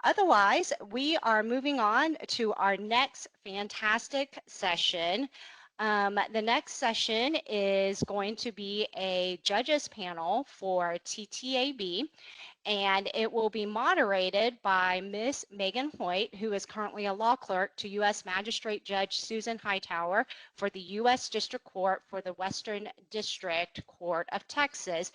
Otherwise, we are moving on to our next fantastic session. The next session is going to be a judges panel for TTAB, and it will be moderated by Ms. Megan Hoyt, who is currently a law clerk to U.S. Magistrate Judge Susan Hightower for the U.S. District Court for the Western District Court of Texas.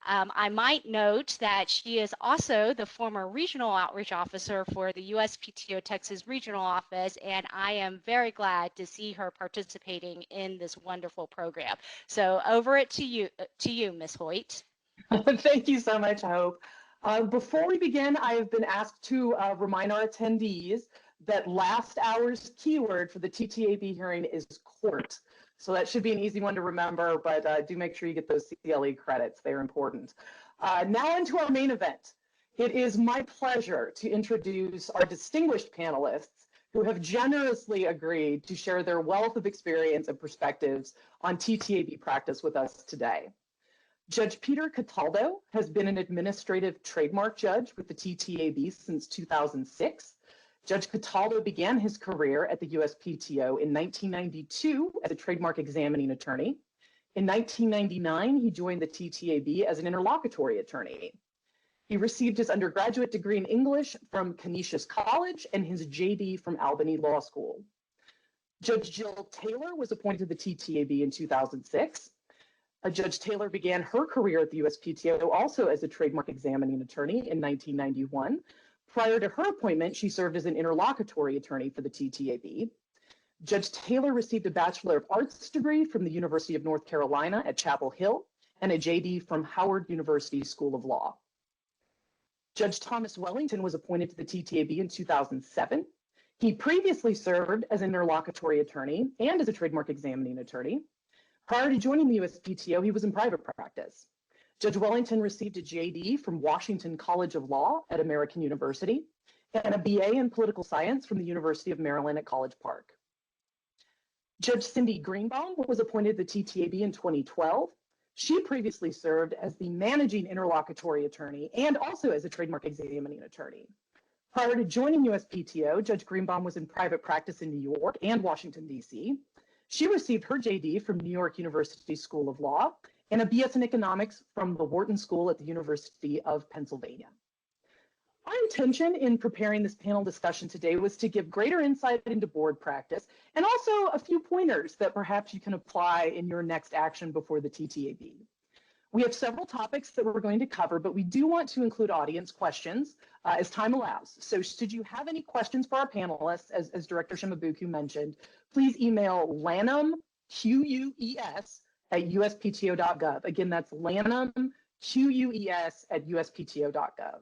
I might note that she is also the former regional outreach officer for the USPTO Texas Regional Office, and I am very glad to see her participating in this wonderful program. So over it to you, Ms. Hoyt. Thank you so much, Hope. Before we begin, I have been asked to remind our attendees that last hour's keyword for the TTAB hearing is court. So that should be an easy one to remember, but do make sure you get those CLE credits. They're important. Now into our main event. It is my pleasure to introduce our distinguished panelists who have generously agreed to share their wealth of experience and perspectives on TTAB practice with us today. Judge Peter Cataldo has been an administrative trademark judge with the TTAB since 2006. Judge Cataldo began his career at the USPTO in 1992 as a trademark examining attorney. In 1999, he joined the TTAB as an interlocutory attorney. He received his undergraduate degree in English from Canisius College and his JD from Albany Law School. Judge Jill Taylor was appointed to the TTAB in 2006. Judge Taylor began her career at the USPTO also as a trademark examining attorney in 1991. Prior to her appointment, she served as an interlocutory attorney for the TTAB. Judge Taylor received a Bachelor of Arts degree from the University of North Carolina at Chapel Hill and a JD from Howard University School of Law. Judge Thomas Wellington was appointed to the TTAB in 2007. He previously served as an interlocutory attorney and as a trademark examining attorney. Prior to joining the USPTO, he was in private practice. Judge Wellington received a JD from Washington College of Law at American University and a BA in political science from the University of Maryland at College Park. Judge Cindy Greenbaum was appointed to the TTAB in 2012. She previously served as the managing interlocutory attorney and also as a trademark examining attorney. Prior to joining USPTO, Judge Greenbaum was in private practice in New York and Washington, D.C. She received her JD from New York University School of Law and a BS in economics from the Wharton School at the University of Pennsylvania. Our intention in preparing this panel discussion today was to give greater insight into board practice and also a few pointers that perhaps you can apply in your next action before the TTAB. We have several topics that we're going to cover, but we do want to include audience questions as time allows. So should you have any questions for our panelists, as Director Shimabuku mentioned, please email lanham, QUES, at uspto.gov. Again, that's lanham, QUES, at uspto.gov.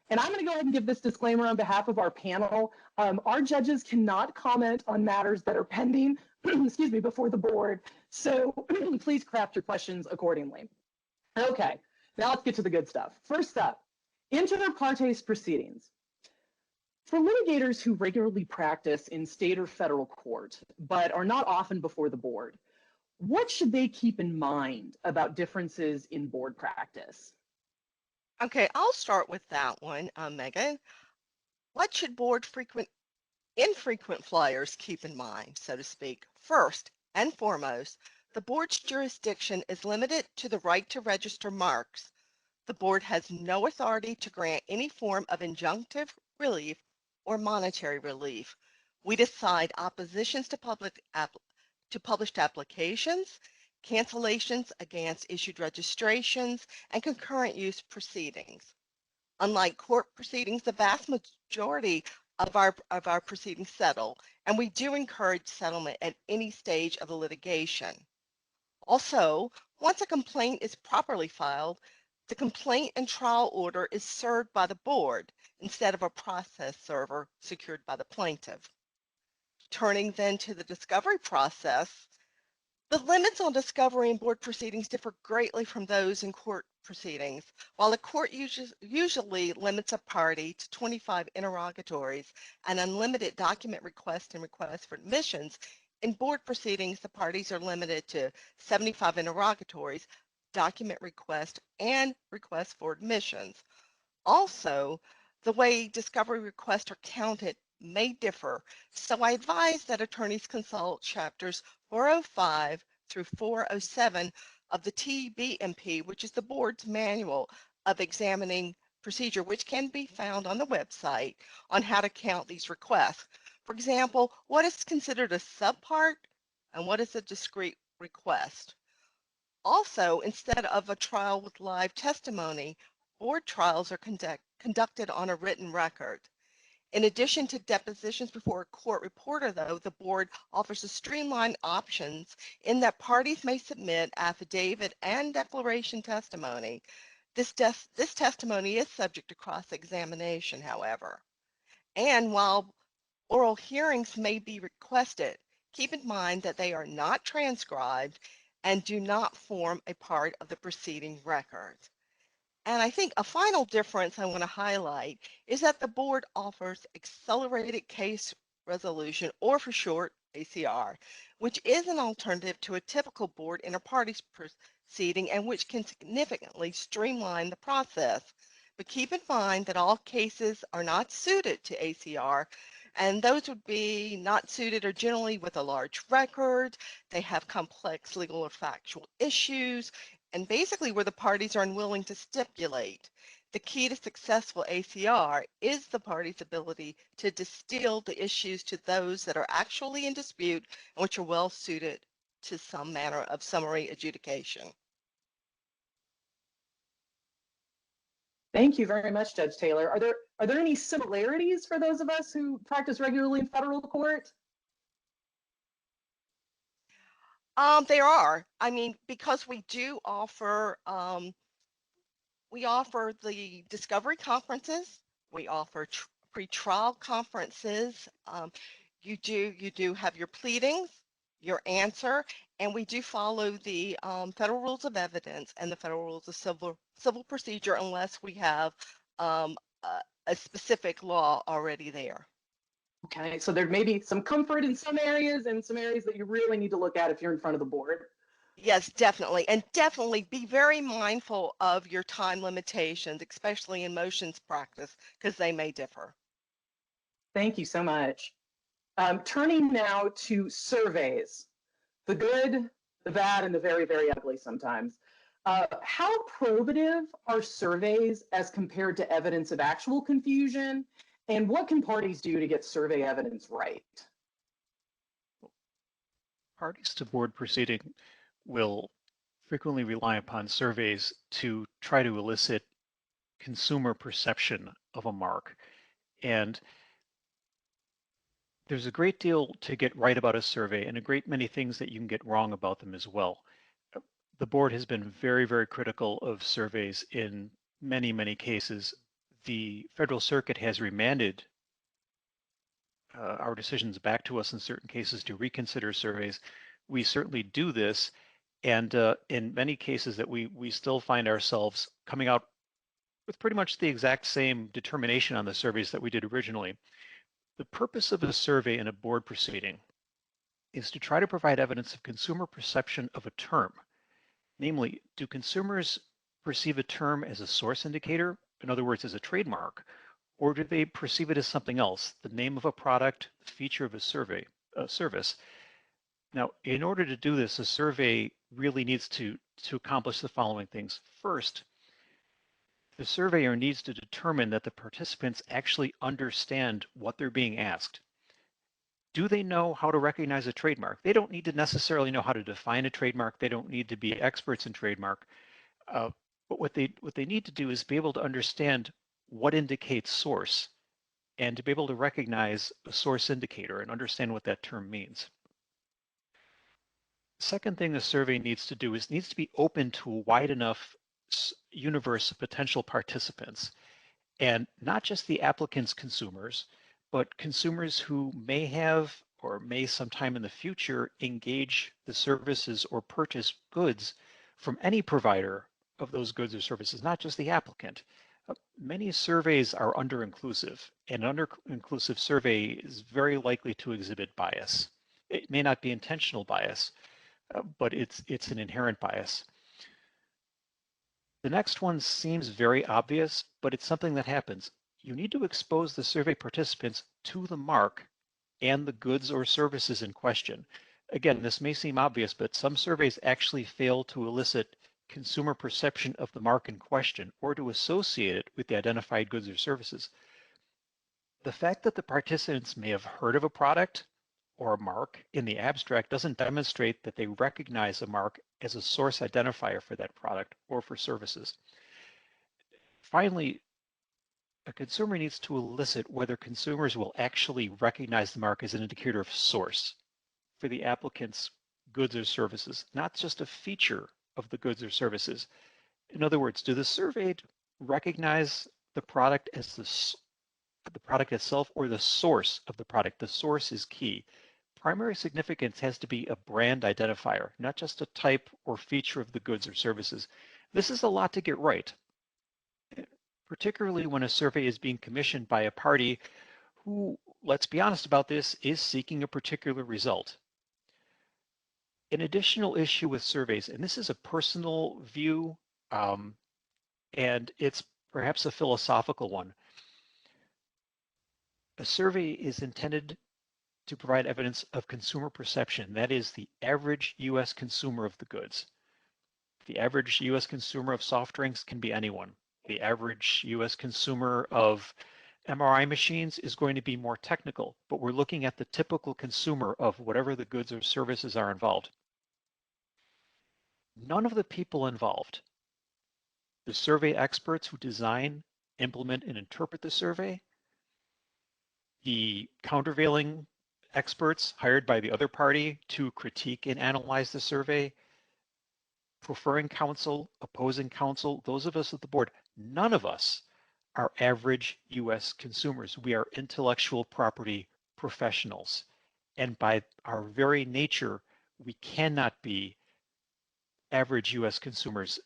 And I'm going to go ahead and give this disclaimer on behalf of our panel. Our judges cannot comment on matters that are pending, excuse me, before the board. So please craft your questions accordingly. Okay, now let's get to the good stuff. First up, inter partes proceedings. For litigators who regularly practice in state or federal court, but are not often before the board, what should they keep in mind about differences in board practice? Okay, I'll start with that one, Megan. What should board infrequent flyers keep in mind, so to speak? First and foremost, the board's jurisdiction is limited to the right to register marks. The board has no authority to grant any form of injunctive relief or monetary relief. We decide oppositions to published applications, cancellations against issued registrations, and concurrent use proceedings. Unlike court proceedings, the vast majority of our proceedings settle, and we do encourage settlement at any stage of the litigation. Also, once a complaint is properly filed, the complaint and trial order is served by the board instead of a process server secured by the plaintiff. Turning then to the discovery process, the limits on discovery in board proceedings differ greatly from those in court proceedings. While the court usually limits a party to 25 interrogatories and unlimited document requests and requests for admissions, in board proceedings, the parties are limited to 75 interrogatories, document requests, and requests for admissions. Also, the way discovery requests are counted may differ, so I advise that attorneys consult chapters 405 through 407 of the TBMP, which is the board's manual of examining procedure, which can be found on the website on how to count these requests. For example, what is considered a subpart and what is a discrete request? Also, instead of a trial with live testimony, board trials are conducted on a written record. In addition to depositions before a court reporter, though, the board offers a streamlined options in that parties may submit affidavit and declaration testimony. This testimony is subject to cross-examination, however. And while oral hearings may be requested, keep in mind that they are not transcribed and do not form a part of the proceeding record. And I think a final difference I want to highlight is that the board offers accelerated case resolution, or for short, ACR, which is an alternative to a typical board inter-parties proceeding and which can significantly streamline the process. But keep in mind that all cases are not suited to ACR, and those would be not suited or generally with a large record. They have complex legal or factual issues, and basically where the parties are unwilling to stipulate. The key to successful ACR is the party's ability to distill the issues to those that are actually in dispute and which are well suited to some manner of summary adjudication. Thank you very much, Judge Taylor. Are there any similarities for those of us who practice regularly in federal court? There are. I mean, because we do offer the discovery conferences, we offer pre-trial conferences. You do have your pleadings, your answer, and we do follow the federal rules of evidence and the federal rules of civil procedure unless we have a specific law already there. Okay, so there may be some comfort in some areas and some areas that you really need to look at if you're in front of the board. Yes, definitely. And definitely be very mindful of your time limitations, especially in motions practice, because they may differ. Thank you so much. Turning now to surveys, the good, the bad, and the very, very ugly sometimes. How probative are surveys as compared to evidence of actual confusion? And what can parties do to get survey evidence right? Parties to board proceeding will frequently rely upon surveys to try to elicit consumer perception of a mark. And there's a great deal to get right about a survey and a great many things that you can get wrong about them as well. The board has been very, very critical of surveys in many, many cases. The Federal Circuit has remanded our decisions back to us in certain cases to reconsider surveys. We certainly do this, and in many cases that we still find ourselves coming out with pretty much the exact same determination on the surveys that we did originally. The purpose of a survey in a board proceeding is to try to provide evidence of consumer perception of a term. Namely, do consumers perceive a term as a source indicator, in other words, as a trademark, or do they perceive it as something else, the name of a product, the feature of a service? Now, in order to do this, a survey really needs to accomplish the following things. First, the surveyor needs to determine that the participants actually understand what they're being asked. Do they know how to recognize a trademark? They don't need to necessarily know how to define a trademark. They don't need to be experts in trademark. But what they need to do is be able to understand what indicates source and to be able to recognize a source indicator and understand what that term means. The second thing the survey needs to do is needs to be open to a wide enough universe of potential participants, and not just the applicant's consumers, but consumers who may have or may sometime in the future engage the services or purchase goods from any provider of those goods or services, not just the applicant. Many surveys are under-inclusive, and an under-inclusive survey is very likely to exhibit bias. It may not be intentional bias, but it's an inherent bias. The next one seems very obvious, but it's something that happens. you need to expose the survey participants to the mark and the goods or services in question. Again, this may seem obvious, but some surveys actually fail to elicit consumer perception of the mark in question or to associate it with the identified goods or services. The fact that the participants may have heard of a product or a mark in the abstract doesn't demonstrate that they recognize a mark as a source identifier for that product or for services. Finally, a consumer needs to elicit whether consumers will actually recognize the mark as an indicator of source for the applicant's goods or services, not just a feature of the goods or services. In other words, do the surveyed recognize the product as the product itself or the source of the product? The source is key. Primary significance has to be a brand identifier, not just a type or feature of the goods or services. This is a lot to get right, particularly when a survey is being commissioned by a party who, let's be honest about this, is seeking a particular result. An additional issue with surveys, and this is a personal view, and it's perhaps a philosophical one. A survey is intended to provide evidence of consumer perception. That is the average US consumer of the goods. The average US consumer of soft drinks can be anyone. The average US consumer of MRI machines is going to be more technical, but we're looking at the typical consumer of whatever the goods or services are involved. None of the people involved, the survey experts who design, implement, and interpret the survey, the countervailing experts hired by the other party to critique and analyze the survey, preferring counsel, opposing counsel, those of us at the board, none of us are average US consumers. We are intellectual property professionals. And by our very nature, we cannot be average US consumers.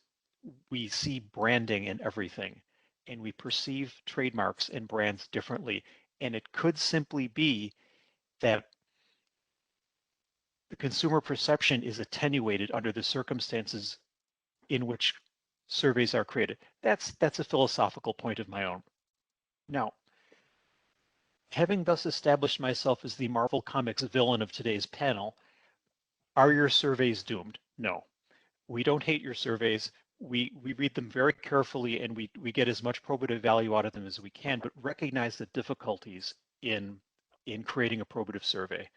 We see branding in everything, and we perceive trademarks and brands differently. And it could simply be that the consumer perception is attenuated under the circumstances in which surveys are created. That's a philosophical point of my own. Now, having thus established myself as the Marvel Comics villain of today's panel, are your surveys doomed? No, we don't hate your surveys. We read them very carefully and we get as much probative value out of them as we can, but recognize the difficulties in creating a probative survey.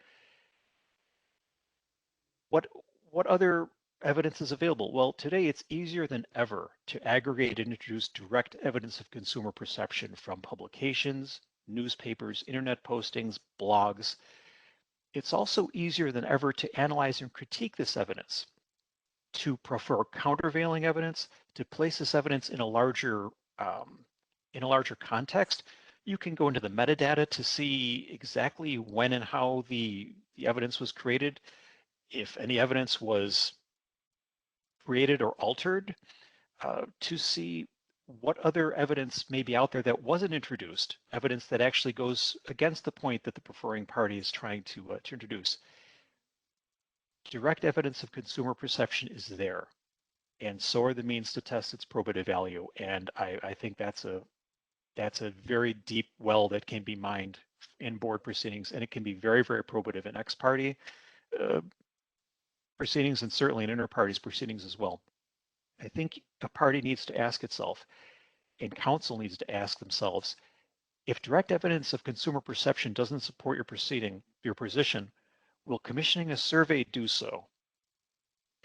What other evidence is available? Well, today it's easier than ever to aggregate and introduce direct evidence of consumer perception from publications, newspapers, internet postings, blogs. It's also easier than ever to analyze and critique this evidence, to prefer countervailing evidence, to place this evidence in a larger context. You can go into the metadata to see exactly when and how the evidence was created, if any evidence was created or altered, to see what other evidence may be out there that wasn't introduced, evidence that actually goes against the point that the preferring party is trying to introduce. Direct evidence of consumer perception is there, and so are the means to test its probative value. And I think that's a very deep well that can be mined in board proceedings, and it can be very, very probative in ex-party proceedings and certainly in inter-parties proceedings as well. I think a party needs to ask itself, and counsel needs to ask themselves, if direct evidence of consumer perception doesn't support your position, will commissioning a survey do so?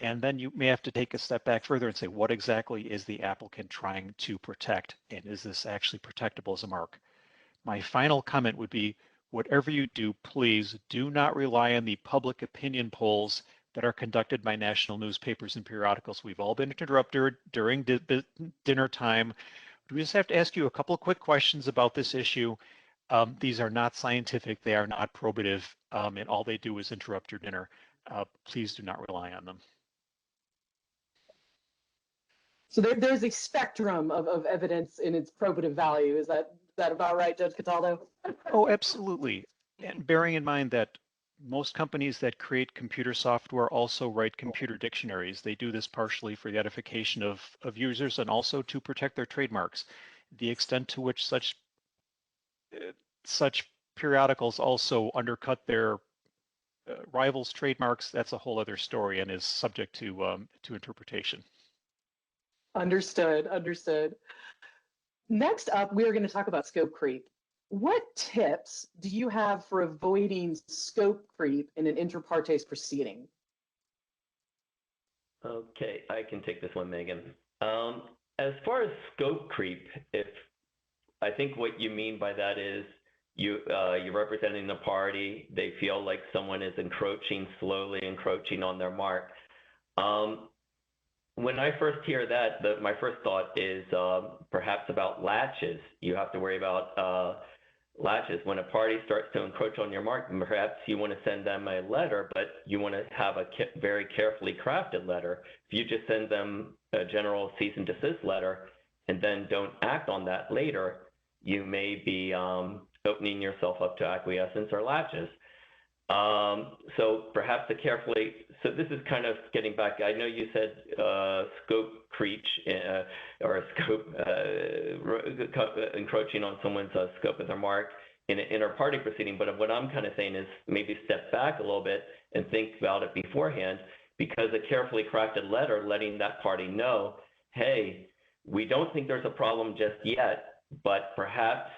And then you may have to take a step back further and say, what exactly is the applicant trying to protect? And is this actually protectable as a mark? My final comment would be, whatever you do, please do not rely on the public opinion polls that are conducted by national newspapers and periodicals. We've all been interrupted during dinner time. We just have to ask you a couple of quick questions about this issue. These are not scientific, they are not probative, and all they do is interrupt your dinner. Please do not rely on them. So there's a spectrum of evidence in its probative value. Is that about right, Judge Cataldo? Oh, absolutely. And bearing in mind that most companies that create computer software also write computer dictionaries. They do this partially for the edification of users and also to protect their trademarks. The extent to which such such periodicals also undercut their rivals' trademarks, that's a whole other story and is subject to interpretation. Understood, understood. Next up, we are going to talk about scope creep. What tips do you have for avoiding scope creep in an inter partes proceeding? Okay, I can take this one, Megan. As far as scope creep, I think what you mean by that is you're representing the party, they feel like someone is slowly encroaching on their mark. When I first hear that, my first thought is perhaps about latches. You have to worry about latches. When a party starts to encroach on your mark, perhaps you want to send them a letter, but you want to have a very carefully crafted letter. If you just send them a general cease and desist letter and then don't act on that later, you may be opening yourself up to acquiescence or latches. So perhaps so this is kind of getting back, I know you said scope creep or scope encroaching on someone's scope of their mark in an inter-party proceeding, but what I'm kind of saying is maybe step back a little bit and think about it beforehand, because a carefully crafted letter letting that party know, hey, we don't think there's a problem just yet, but perhaps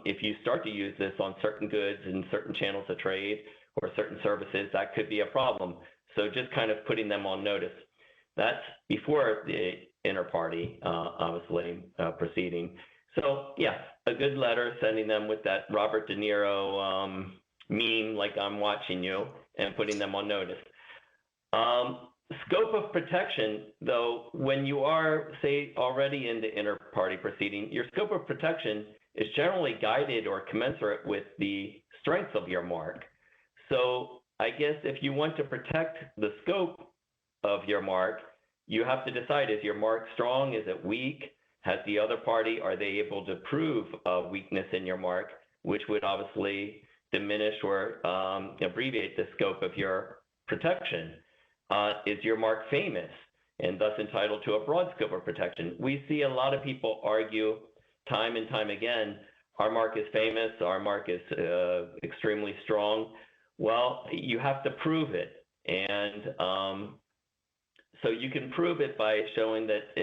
if you start to use this on certain goods and certain channels of trade or certain services, that could be a problem. So just kind of putting them on notice. That's before the inter-party, obviously, proceeding. So yeah, a good letter, sending them with that Robert De Niro meme, like I'm watching you, and putting them on notice. Scope of protection, though, when you are, say, already in the inter-party proceeding, your scope of protection is generally guided or commensurate with the strength of your mark. So I guess if you want to protect the scope of your mark, you have to decide, is your mark strong? Is it weak? Has the other party, are they able to prove a weakness in your mark, which would obviously diminish or abbreviate the scope of your protection? Is your mark famous and thus entitled to a broad scope of protection? We see a lot of people argue time and time again, our mark is famous, our mark is extremely strong. Well, you have to prove it. And so you can prove it by showing that,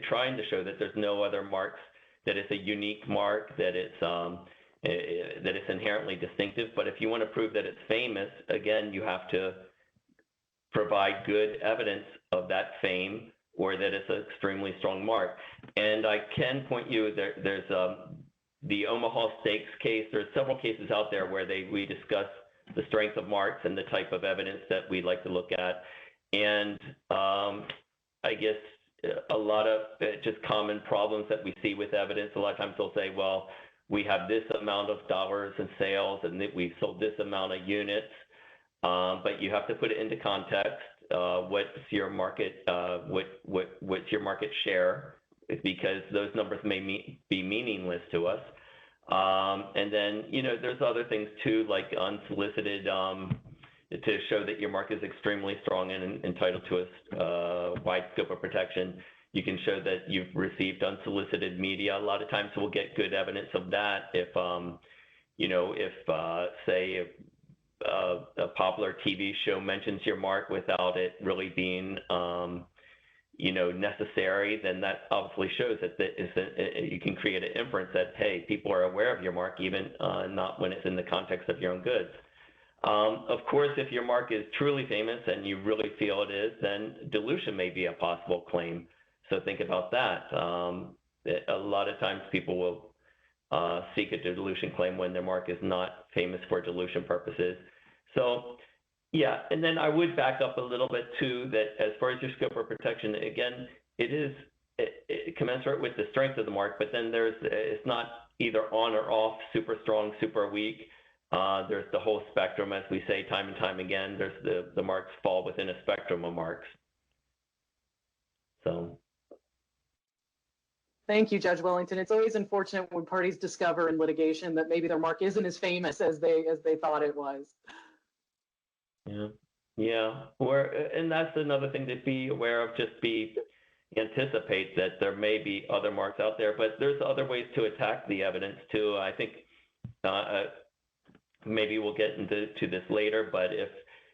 trying to show that there's no other marks, that it's a unique mark, that it's inherently distinctive. But if you want to prove that it's famous, again, you have to provide good evidence of that fame or that it's an extremely strong mark. And I can point you, there's the Omaha Steaks case. There's several cases out there where we discuss the strength of marks and the type of evidence that we like to look at. And I guess a lot of just common problems that we see with evidence, a lot of times they'll say, well, we have this amount of dollars in sales and that we sold this amount of units, but you have to put it into context. What's your market? What's your market share? Because those numbers may be meaningless to us. And then, there's other things too, like unsolicited, to show that your mark is extremely strong and entitled to a wide scope of protection. You can show that you've received unsolicited media. A lot of times we'll get good evidence of that if, say, a popular TV show mentions your mark without it really being, necessary, then that obviously shows that you can create an inference that, hey, people are aware of your mark, even not when it's in the context of your own goods. Of course, if your mark is truly famous and you really feel it is, then dilution may be a possible claim. So think about that. A lot of times people will seek a dilution claim when their mark is not famous for dilution purposes. So yeah, and then I would back up a little bit too, that as far as your scope of protection, again, it is commensurate with the strength of the mark, but then it's not either on or off, super strong, super weak. There's the whole spectrum, as we say time and time again. There's the marks fall within a spectrum of marks. So. Thank you, Judge Wellington. It's always unfortunate when parties discover in litigation that maybe their mark isn't as famous as they thought it was. Yeah. And that's another thing to be aware of. Just anticipate that there may be other marks out there, but there's other ways to attack the evidence too. I think Maybe we'll get into this later, but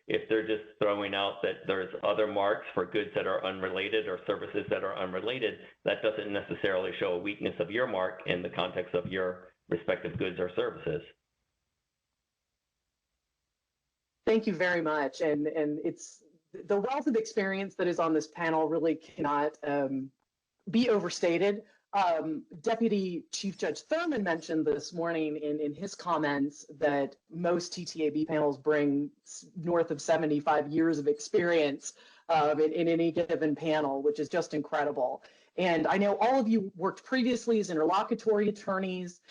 if they're just throwing out that there's other marks for goods that are unrelated or services that are unrelated, that doesn't necessarily show a weakness of your mark in the context of your respective goods or services. Thank you very much. And it's the wealth of experience that is on this panel really cannot be overstated. Deputy Chief Judge Thurman mentioned this morning in his comments that most TTAB panels bring north of 75 years of experience in any given panel, which is just incredible. And I know all of you worked previously as interlocutory attorneys,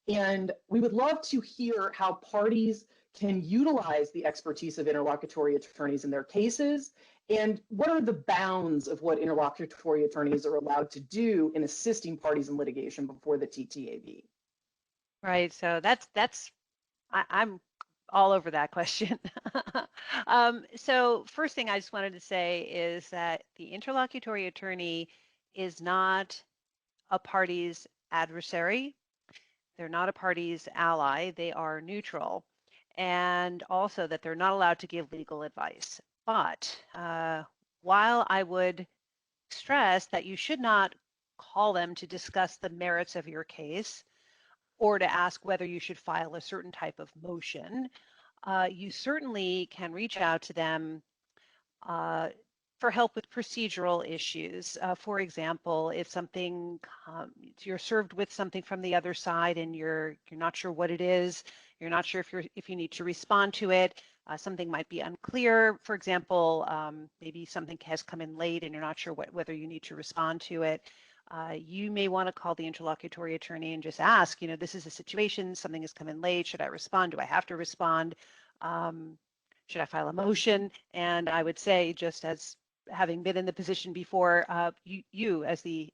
and we would love to hear how parties can utilize the expertise of interlocutory attorneys in their cases, and what are the bounds of what interlocutory attorneys are allowed to do in assisting parties in litigation before the TTAB? Right. So I'm all over that question. So first thing I just wanted to say is that the interlocutory attorney is not a party's adversary. They're not a party's ally. They are neutral. And also that they're not allowed to give legal advice. But while I would stress that you should not call them to discuss the merits of your case or to ask whether you should file a certain type of motion, you certainly can reach out to them for help with procedural issues. For example, if something you're served with something from the other side and you're not sure what it is, you're not sure if you need to respond to it, something might be unclear. For example, maybe something has come in late and you're not sure whether you need to respond to it. You may want to call the interlocutory attorney and just ask, this is a situation, something has come in late, should I respond? Do I have to respond? Should I file a motion? And I would say, just as having been in the position before, you as the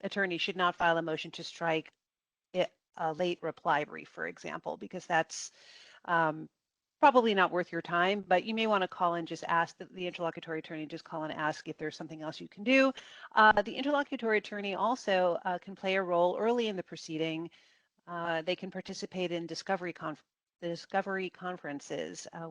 attorney should not file a motion to strike a late reply brief, for example, because that's probably not worth your time. But you may want to call and just ask the interlocutory attorney, just call and ask if there's something else you can do. The interlocutory attorney also can play a role early in the proceeding. They can participate in discovery conferences,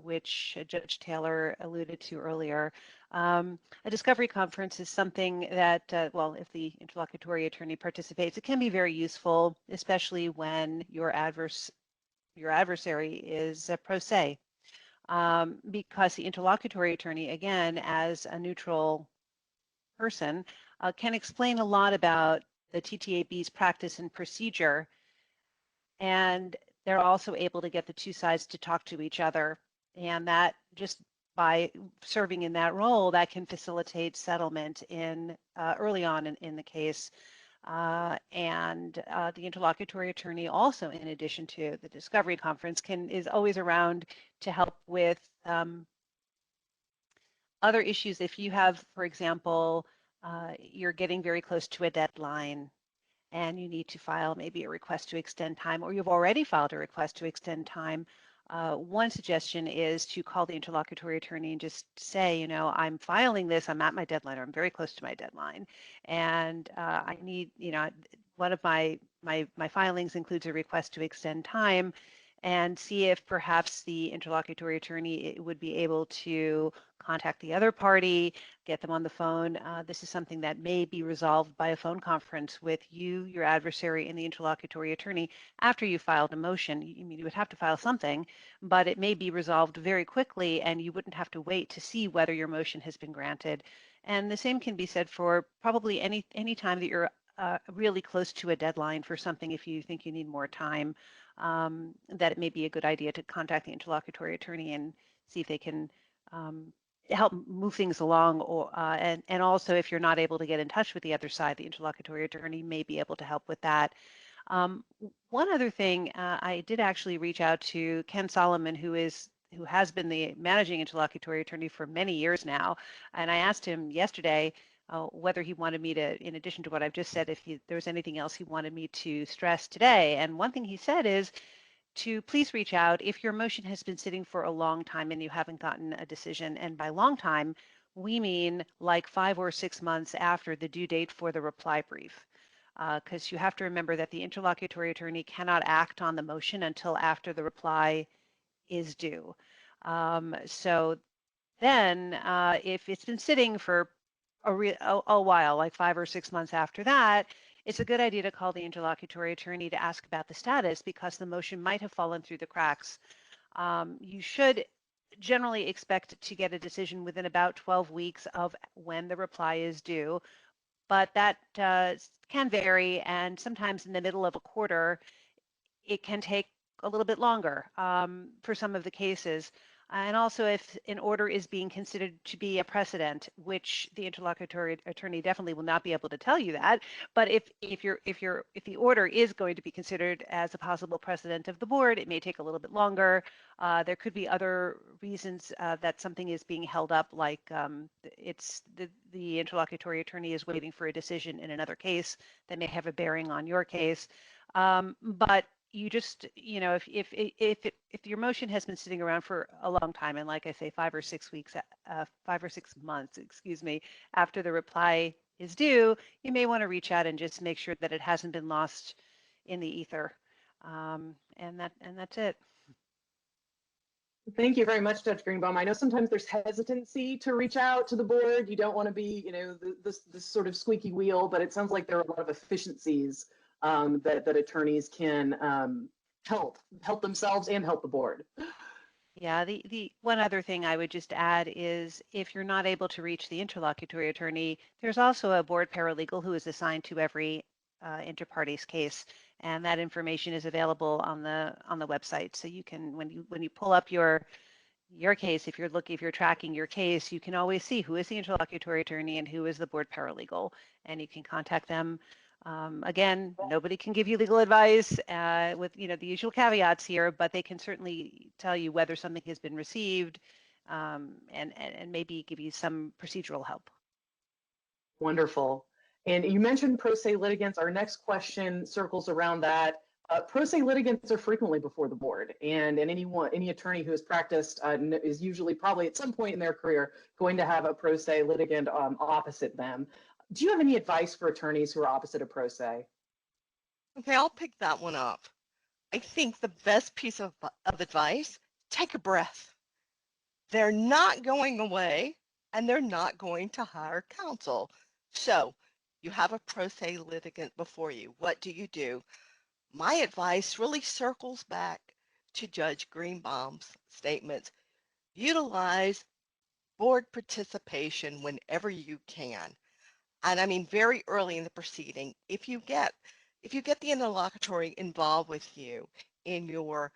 which Judge Taylor alluded to earlier. A discovery conference is something that, well, if the interlocutory attorney participates, it can be very useful, especially when your adversary is pro se, because the interlocutory attorney, again, as a neutral person, can explain a lot about the TTAB's practice and procedure, and they're also able to get the two sides to talk to each other. And that, just by serving in that role, that can facilitate settlement in early on in the case. And the interlocutory attorney also, in addition to the discovery conference, is always around to help with other issues. If you have, for example, you're getting very close to a deadline and you need to file maybe a request to extend time, or you've already filed a request to extend time, one suggestion is to call the interlocutory attorney and just say, I'm filing this, I'm at my deadline, or I'm very close to my deadline, and I need, one of my filings includes a request to extend time, and see if perhaps the interlocutory attorney would be able to contact the other party, get them on the phone. This is something that may be resolved by a phone conference with you, your adversary, and the interlocutory attorney after you filed a motion. You would have to file something, but it may be resolved very quickly, and you wouldn't have to wait to see whether your motion has been granted. And the same can be said for probably any time that you're really close to a deadline for something. If you think you need more time, that it may be a good idea to contact the interlocutory attorney and see if they can help move things along, or and also, if you're not able to get in touch with the other side, the interlocutory attorney may be able to help with that. One other thing, I did actually reach out to Ken Solomon, who has been the managing interlocutory attorney for many years now, and I asked him yesterday whether he wanted me to, in addition to what I've just said, if there was anything else he wanted me to stress today. And one thing he said is to please reach out if your motion has been sitting for a long time and you haven't gotten a decision. And by long time, we mean like 5 or 6 months after the due date for the reply brief. because you have to remember that the interlocutory attorney cannot act on the motion until after the reply is due. So then if it's been sitting for a while, like 5 or 6 months after that, it's a good idea to call the interlocutory attorney to ask about the status because the motion might have fallen through the cracks. You should generally expect to get a decision within about 12 weeks of when the reply is due, but that can vary, and sometimes in the middle of a quarter, it can take a little bit longer for some of the cases. And also if an order is being considered to be a precedent, which the interlocutory attorney definitely will not be able to tell you that, but if the order is going to be considered as a possible precedent of the board, it may take a little bit longer. There could be other reasons that something is being held up, like it's the interlocutory attorney is waiting for a decision in another case that may have a bearing on your case. But you just, if your motion has been sitting around for a long time, and like I say, 5 or 6 weeks, 5 or 6 months, excuse me, after the reply is due, you may want to reach out and just make sure that it hasn't been lost in the ether. And that's it. Thank you very much, Judge Greenbaum. I know sometimes there's hesitancy to reach out to the board. You don't want to be, this sort of squeaky wheel, but it sounds like there are a lot of efficiencies that attorneys can help themselves and help the board. Yeah, the one other thing I would just add is if you're not able to reach the interlocutory attorney, there's also a board paralegal who is assigned to every inter-parties case, and that information is available on the website. So you can, when you pull up your case, if you're tracking your case, you can always see who is the interlocutory attorney and who is the board paralegal, and you can contact them. Again, nobody can give you legal advice with the usual caveats here, but they can certainly tell you whether something has been received and maybe give you some procedural help. Wonderful. And you mentioned pro se litigants. Our next question circles around that. Pro se litigants are frequently before the board, and any attorney who has practiced is usually probably at some point in their career going to have a pro se litigant opposite them. Do you have any advice for attorneys who are opposite a pro se? Okay, I'll pick that one up. I think the best piece of advice, take a breath. They're not going away and they're not going to hire counsel. So you have a pro se litigant before you. What do? My advice really circles back to Judge Greenbaum's statements. Utilize board participation whenever you can. And I mean, very early in the proceeding, if you get the interlocutory involved with you in your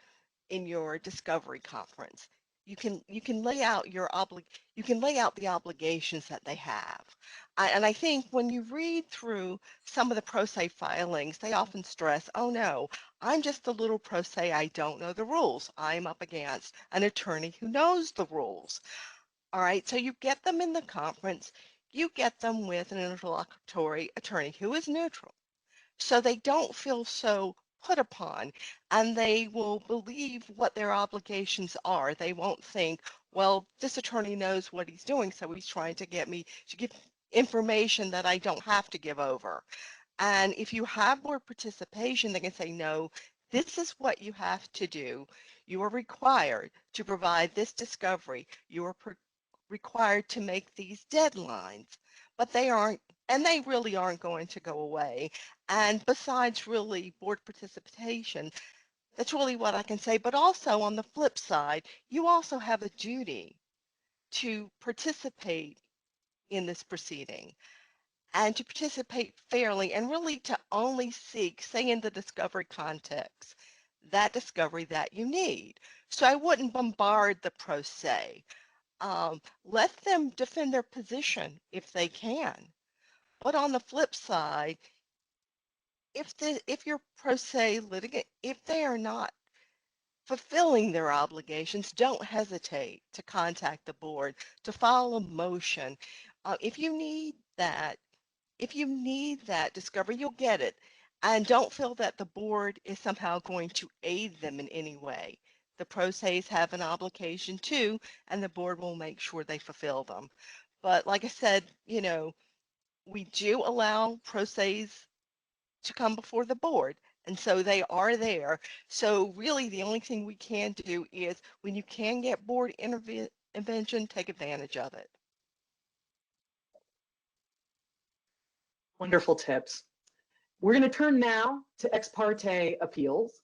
discovery conference, you can lay out the obligations that they have. And I think when you read through some of the pro se filings, they often stress, oh no, I'm just a little pro se, I don't know the rules. I'm up against an attorney who knows the rules. All right, so you get them in the conference, you get them with an interlocutory attorney who is neutral. So they don't feel so put upon and they will believe what their obligations are. They won't think, well, this attorney knows what he's doing, so he's trying to get me to give information that I don't have to give over. And if you have board participation, they can say, no, this is what you have to do. You are required to provide this discovery. You are required to make these deadlines, but they aren't, and they really aren't going to go away. And besides really board participation, that's really what I can say. But also on the flip side, you also have a duty to participate in this proceeding and to participate fairly and really to only seek, say in the discovery context, that discovery that you need. So I wouldn't bombard the pro se. Let them defend their position if they can. But on the flip side, if your pro se litigant, if they are not fulfilling their obligations, don't hesitate to contact the board, to file a motion. If you need that discovery, you'll get it. And don't feel that the board is somehow going to aid them in any way. The pro se's have an obligation too, and the board will make sure they fulfill them. But like I said, we do allow pro se's to come before the board. And so they are there. So really the only thing we can do is when you can get board intervention, take advantage of it. Wonderful tips. We're going to turn now to ex parte appeals.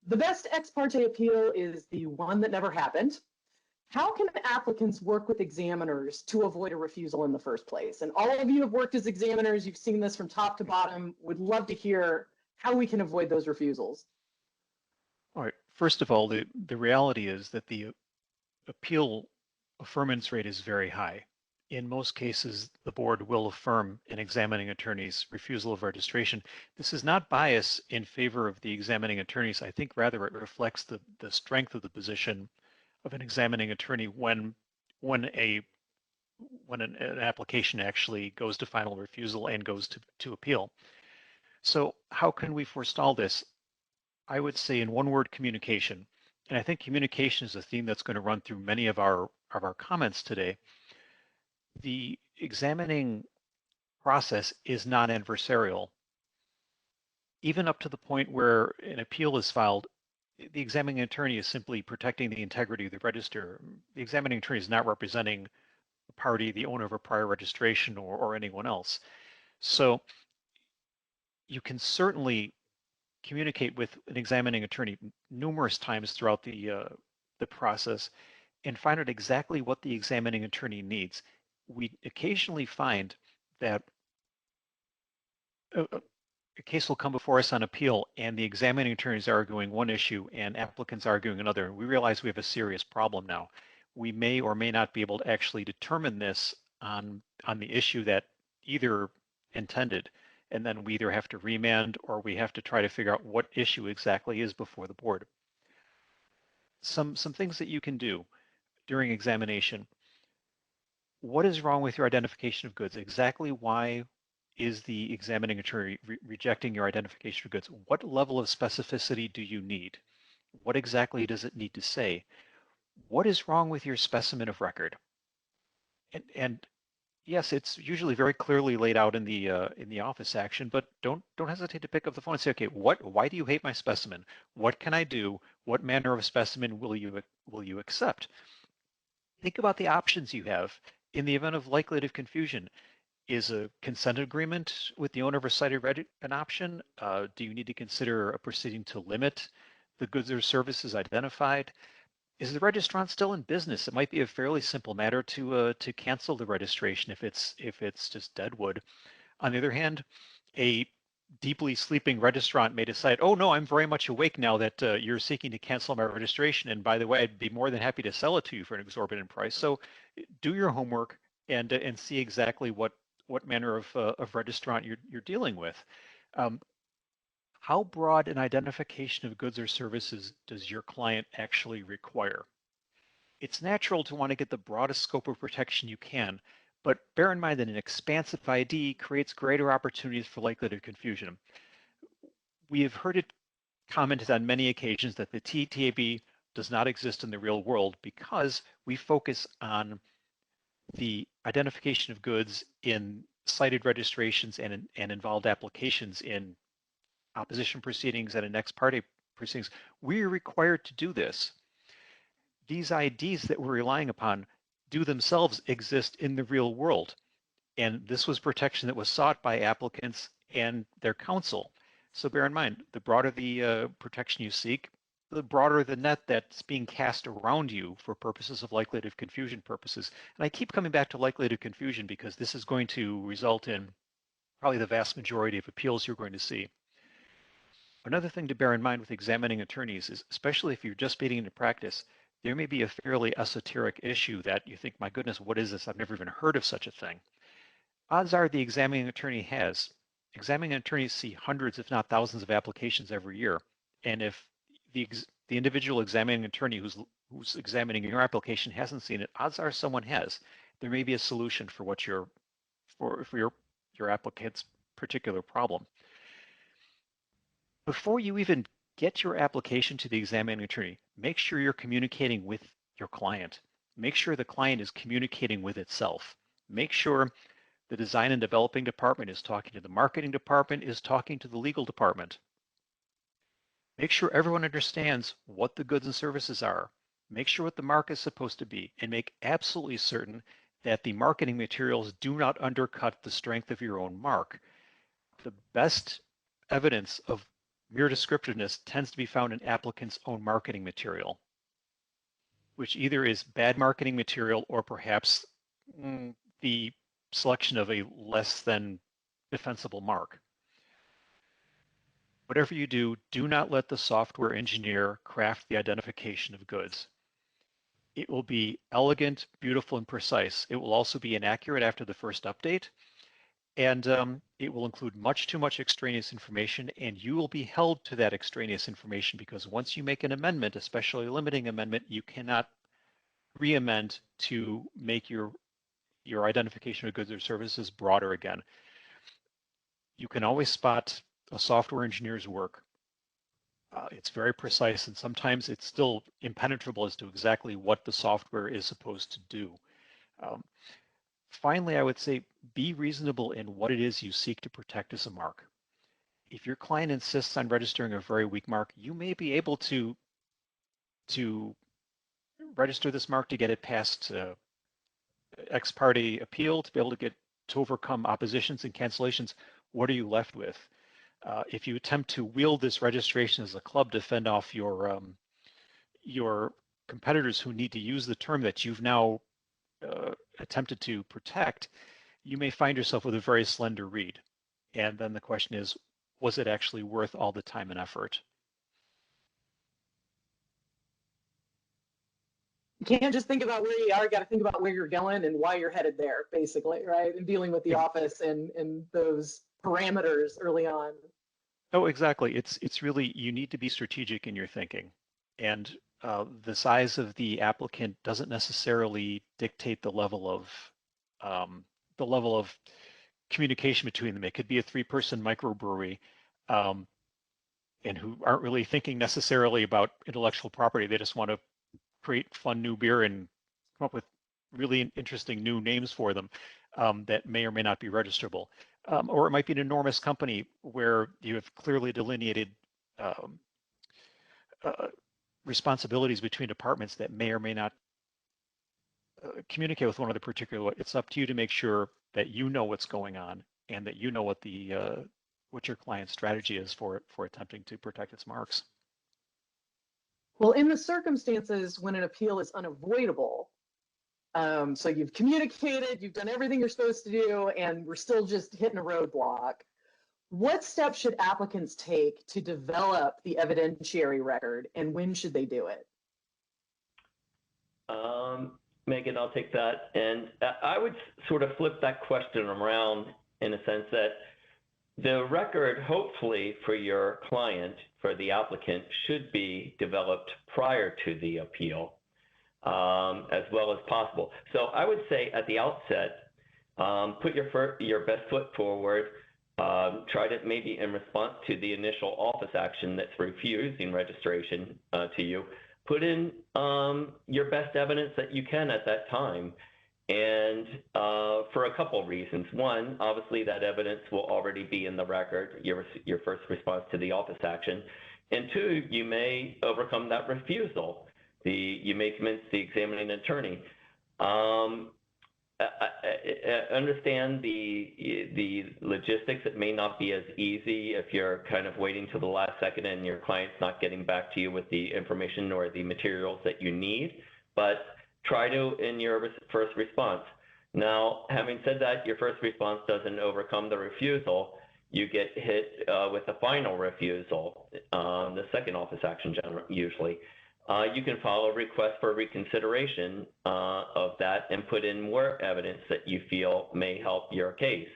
The best ex parte appeal is the one that never happened. How can applicants work with examiners to avoid a refusal in the first place? And all of you have worked as examiners, you've seen this from top to bottom. Would love to hear how we can avoid those refusals. All right. First of all, the reality is that the appeal affirmance rate is very high. In most cases, the board will affirm an examining attorney's refusal of registration. This is not bias in favor of the examining attorneys. I think rather it reflects the strength of the position of an examining attorney when an application actually goes to final refusal and goes to appeal. So how can we forestall this? I would say in one word, communication. And I think communication is a theme that's going to run through many of our comments today. The examining process is non-adversarial. Even up to the point where an appeal is filed, the examining attorney is simply protecting the integrity of the register. The examining attorney is not representing the party, the owner of a prior registration, or anyone else. So you can certainly communicate with an examining attorney numerous times throughout the process and find out exactly what the examining attorney needs. We occasionally find that a case will come before us on appeal and the examining attorney is arguing one issue and applicants arguing another. We realize we have a serious problem now. We may or may not be able to actually determine this on the issue that either intended, and then we either have to remand or we have to try to figure out what issue exactly is before the board. Some things that you can do during examination. What is wrong with your identification of goods? Exactly why is the examining attorney rejecting your identification of goods? What level of specificity do you need? What exactly does it need to say? What is wrong with your specimen of record? And yes, it's usually very clearly laid out in the office action, but don't hesitate to pick up the phone and say, okay, why do you hate my specimen? What can I do? What manner of specimen will you accept? Think about the options you have in the event of likelihood of confusion. Is a consent agreement with the owner of a cited an option? Do you need to consider a proceeding to limit the goods or services identified? Is the registrant still in business? It might be a fairly simple matter to cancel the registration if it's just deadwood. On the other hand, a deeply sleeping registrant may decide, oh no, I'm very much awake now that you're seeking to cancel my registration. And by the way, I'd be more than happy to sell it to you for an exorbitant price. So do your homework and see exactly what manner of registrant you're dealing with. How broad an identification of goods or services does your client actually require? It's natural to want to get the broadest scope of protection you can, but bear in mind that an expansive ID creates greater opportunities for likelihood of confusion. We have heard it commented on many occasions that the TTAB does not exist in the real world because we focus on the identification of goods in cited registrations and involved applications in opposition proceedings and in ex parte proceedings. We are required to do this. These IDs that we're relying upon do themselves exist in the real world. And this was protection that was sought by applicants and their counsel. So bear in mind, the broader the protection you seek, the broader the net that's being cast around you for purposes of likelihood of confusion purposes. And I keep coming back to likelihood of confusion because this is going to result in probably the vast majority of appeals you're going to see. Another thing to bear in mind with examining attorneys is, especially if you're just beginning to practice, there may be a fairly esoteric issue that you think, my goodness, what is this? I've never even heard of such a thing. Odds are the examining attorney has. Examining attorneys see hundreds, if not thousands, of applications every year. And if the individual examining attorney who's examining your application hasn't seen it, odds are someone has. There may be a solution for what your applicant's particular problem. Before you even get your application to the examining attorney, make sure you're communicating with your client. Make sure the client is communicating with itself. Make sure The design and developing department is talking to the marketing department, is talking to the legal department. Make sure everyone understands what the goods and services are. Make sure what the mark is supposed to be, and make absolutely certain that the marketing materials do not undercut the strength of your own mark. The best evidence of mere descriptiveness tends to be found in applicants' own marketing material, which either is bad marketing material or perhaps the selection of a less than defensible mark. Whatever you do, do not let the software engineer craft the identification of goods. It will be elegant, beautiful, and precise. It will also be inaccurate after the first update, and it will include much too much extraneous information, and you will be held to that extraneous information because once you make an amendment, especially a limiting amendment, you cannot re-amend to make your identification of goods or services broader again. You can always spot a software engineer's work. It's very precise, and sometimes it's still impenetrable as to exactly what the software is supposed to do. Finally, I would say be reasonable in what it is you seek to protect as a mark. If your client insists on registering a very weak mark, you may be able to register this mark to get it past ex parte appeal, to be able to overcome oppositions and cancellations. What are you left with? If you attempt to wield this registration as a club to fend off your competitors who need to use the term that you've now attempted to protect, you may find yourself with a very slender reed. And then the question is, was it actually worth all the time and effort? You can't just think about where you are, you got to think about where you're going and why you're headed there, basically, right? And dealing with the office and those parameters early on. Oh, exactly. It's really, you need to be strategic in your thinking. And the size of the applicant doesn't necessarily dictate the level of communication between them. It could be a 3-person microbrewery and who aren't really thinking necessarily about intellectual property. They just want to create fun new beer and come up with really interesting new names for them that may or may not be registrable. Or it might be an enormous company where you have clearly delineated responsibilities between departments that may or may not communicate with one another particularly. It's up to you to make sure that you know what's going on and that you know what your client's strategy is for attempting to protect its marks. Well, in the circumstances when an appeal is unavoidable, so you've communicated, you've done everything you're supposed to do, and we're still just hitting a roadblock, what steps should applicants take to develop the evidentiary record, and when should they do it? Megan, I'll take that. And I would sort of flip that question around in a sense that the record, hopefully, for your client, for the applicant, should be developed prior to the appeal as well as possible. So I would say at the outset, put your best foot forward. Try to maybe in response to the initial office action that's refusing registration to you, put in your best evidence that you can at that time. And for a couple of reasons. One, obviously that evidence will already be in the record, your first response to the office action. And two, you may overcome that refusal. You may convince the examining attorney. Understand the logistics. It may not be as easy if you're kind of waiting till the last second and your client's not getting back to you with the information or the materials that you need, but try to in your first response. Now, having said that, your first response doesn't overcome the refusal. You get hit with a final refusal, the second office action usually. You can file a request for reconsideration of that and put in more evidence that you feel may help your case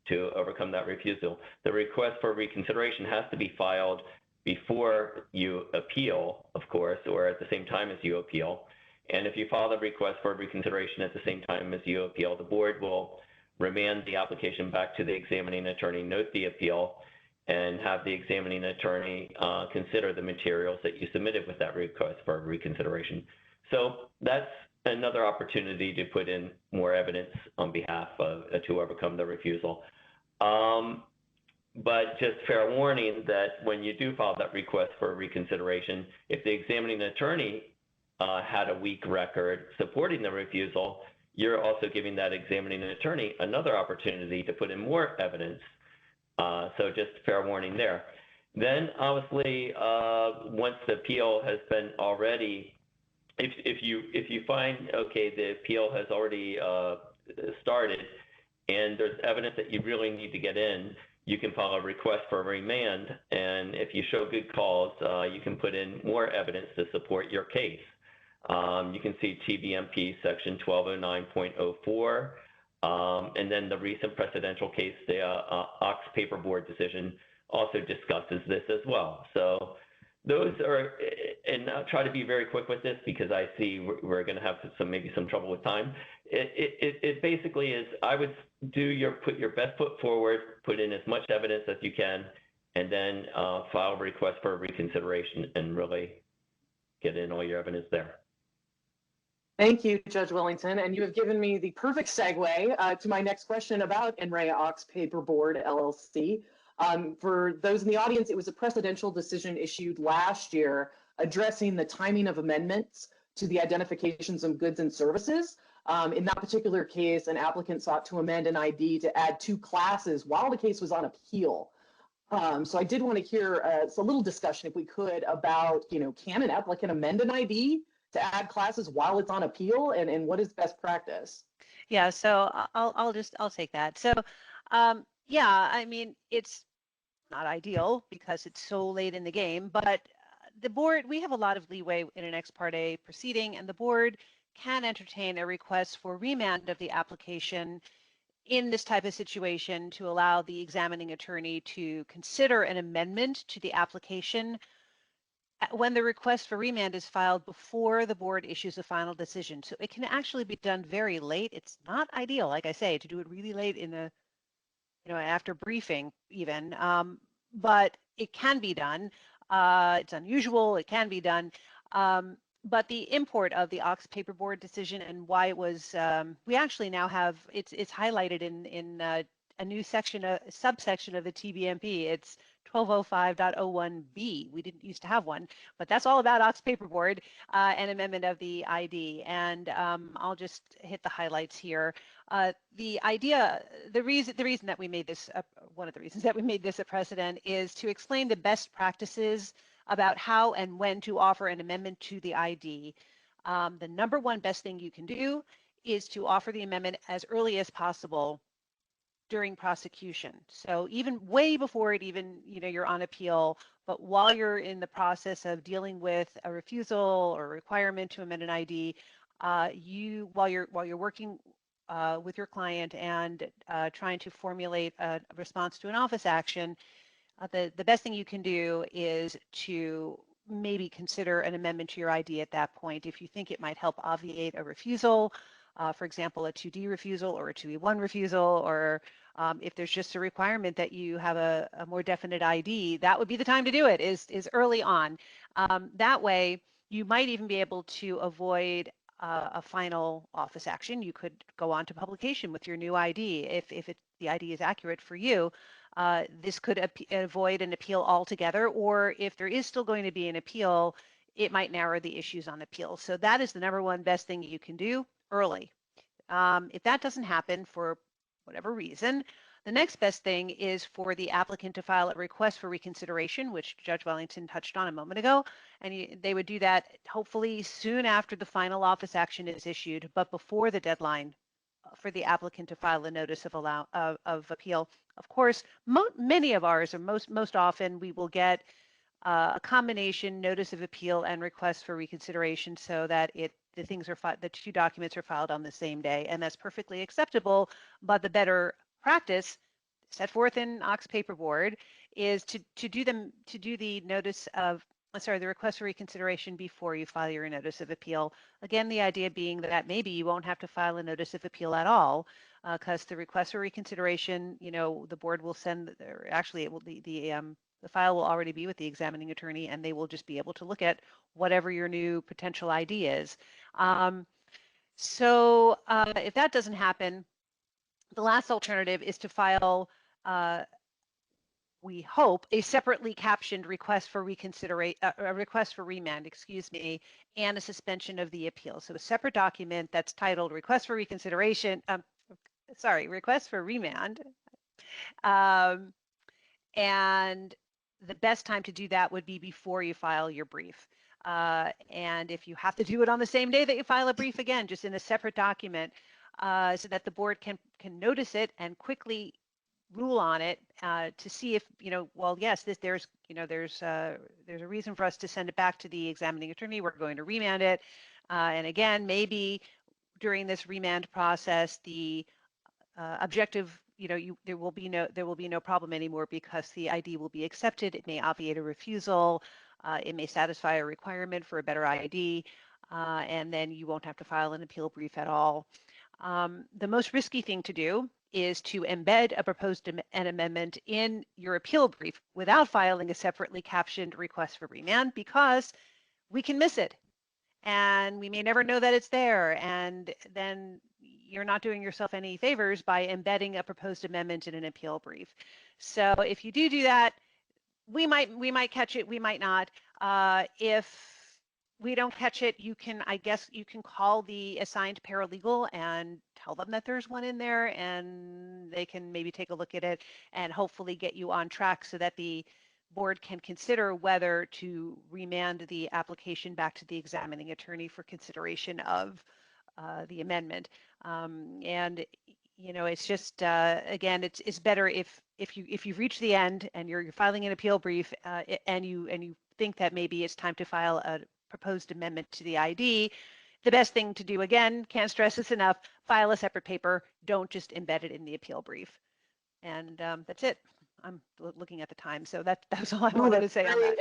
to overcome that refusal. The request for reconsideration has to be filed before you appeal, of course, or at the same time as you appeal. And if you file the request for reconsideration at the same time as you appeal, the board will remand the application back to the examining attorney, note the appeal, and have the examining attorney consider the materials that you submitted with that request for reconsideration. So that's another opportunity to put in more evidence on behalf of to overcome the refusal. But just fair warning that when you do file that request for reconsideration, if the examining attorney had a weak record supporting the refusal, you're also giving that examining attorney another opportunity to put in more evidence. So just fair warning there. Then obviously, once the appeal has been already, if you find, okay, the appeal has already started and there's evidence that you really need to get in, you can file a request for remand. And if you show good cause, you can put in more evidence to support your case. You can see TVMP section 1209.04. And then the recent presidential case, the Ox Paperboard decision, also discusses this as well. So those are, and I'll try to be very quick with this because I see we're going to have maybe some trouble with time. It basically is, I would put your best foot forward, put in as much evidence as you can, and then file a request for reconsideration and really get in all your evidence there. Thank you, Judge Wellington. And you have given me the perfect segue to my next question about NREA Ox Paperboard LLC. For those in the audience, it was a precedential decision issued last year addressing the timing of amendments to the identifications of goods and services. In that particular case, an applicant sought to amend an ID to add 2 classes while the case was on appeal. So I did want to hear a little discussion, if we could, about, can an applicant amend an ID to add classes while it's on appeal, and what is best practice? Yeah, so I'll take that. So, yeah, I mean, it's not ideal because it's so late in the game, but the board, we have a lot of leeway in an ex parte proceeding, and the board can entertain a request for remand of the application in this type of situation to allow the examining attorney to consider an amendment to the application when the request for remand is filed before the board issues a final decision. So it can actually be done very late. It's not ideal, like I say, to do it really late in the, after briefing even, but it can be done. It's unusual, it can be done. But the import of the Ox Paperboard decision and why it was, we actually now have, it's highlighted in a new section, a subsection of the TVMP. It's 1205.01b. We didn't used to have one, but that's all about Ox Paperboard and amendment of the ID. And I'll just hit the highlights here. The idea, the reason that we made this, one of the reasons that we made this a precedent is to explain the best practices about how and when to offer an amendment to the ID. The number one best thing you can do is to offer the amendment as early as possible during prosecution. So even way before it even, you're on appeal, but while you're in the process of dealing with a refusal or requirement to amend an ID, while you're working with your client and trying to formulate a response to an office action, the best thing you can do is to maybe consider an amendment to your ID at that point if you think it might help obviate a refusal. For example, a 2D refusal or a 2E1 refusal, or if there's just a requirement that you have a more definite ID, that would be the time to do it, is early on. That way, you might even be able to avoid a final office action. You could go on to publication with your new ID if the ID is accurate for you. This could avoid an appeal altogether, or if there is still going to be an appeal, it might narrow the issues on appeal. So that is the number one best thing you can do early. If that doesn't happen for whatever reason, the next best thing is for the applicant to file a request for reconsideration, which Judge Wellington touched on a moment ago, and they would do that hopefully soon after the final office action is issued, but before the deadline for the applicant to file a notice of appeal. Of course, many of ours, or most often, we will get a combination notice of appeal and request for reconsideration, so that the 2 documents are filed on the same day, and that's perfectly acceptable. But the better practice set forth in Ox Paperboard is to do the the request for reconsideration before you file your notice of appeal. Again, the idea being that maybe you won't have to file a notice of appeal at all, because the request for reconsideration, the board will send, or actually it will the file will already be with the examining attorney, and they will just be able to look at whatever your new potential ID is. So if that doesn't happen, the last alternative is to file, we hope, a separately captioned request for reconsideration, a request for remand, excuse me, and a suspension of the appeal. So a separate document that's titled request for reconsideration, request for remand. And the best time to do that would be before you file your brief. And if you have to do it on the same day that you file a brief, again, just in a separate document, so that the board can notice it and quickly rule on it to see if, well, yes, there's a reason for us to send it back to the examining attorney. We're going to remand it. And again, maybe during this remand process, the objective, there will be no problem anymore because the ID will be accepted. It may obviate a refusal. It may satisfy a requirement for a better ID, and then you won't have to file an appeal brief at all. The most risky thing to do is to embed a proposed an amendment in your appeal brief without filing a separately captioned request for remand, because we can miss it and we may never know that it's there, and then you're not doing yourself any favors by embedding a proposed amendment in an appeal brief. So if you do that, we might catch it, we might not. If we don't catch it, I guess you can call the assigned paralegal and tell them that there's one in there, and they can maybe take a look at it and hopefully get you on track so that the board can consider whether to remand the application back to the examining attorney for consideration of the amendment. And it's just again, it's better if you've reached the end and you're filing an appeal brief and you think that maybe it's time to file a proposed amendment to the ID. The best thing to do, again, can't stress this enough, file a separate paper. Don't just embed it in the appeal brief. And that's it. I'm looking at the time, so that's all I wanted to say on that.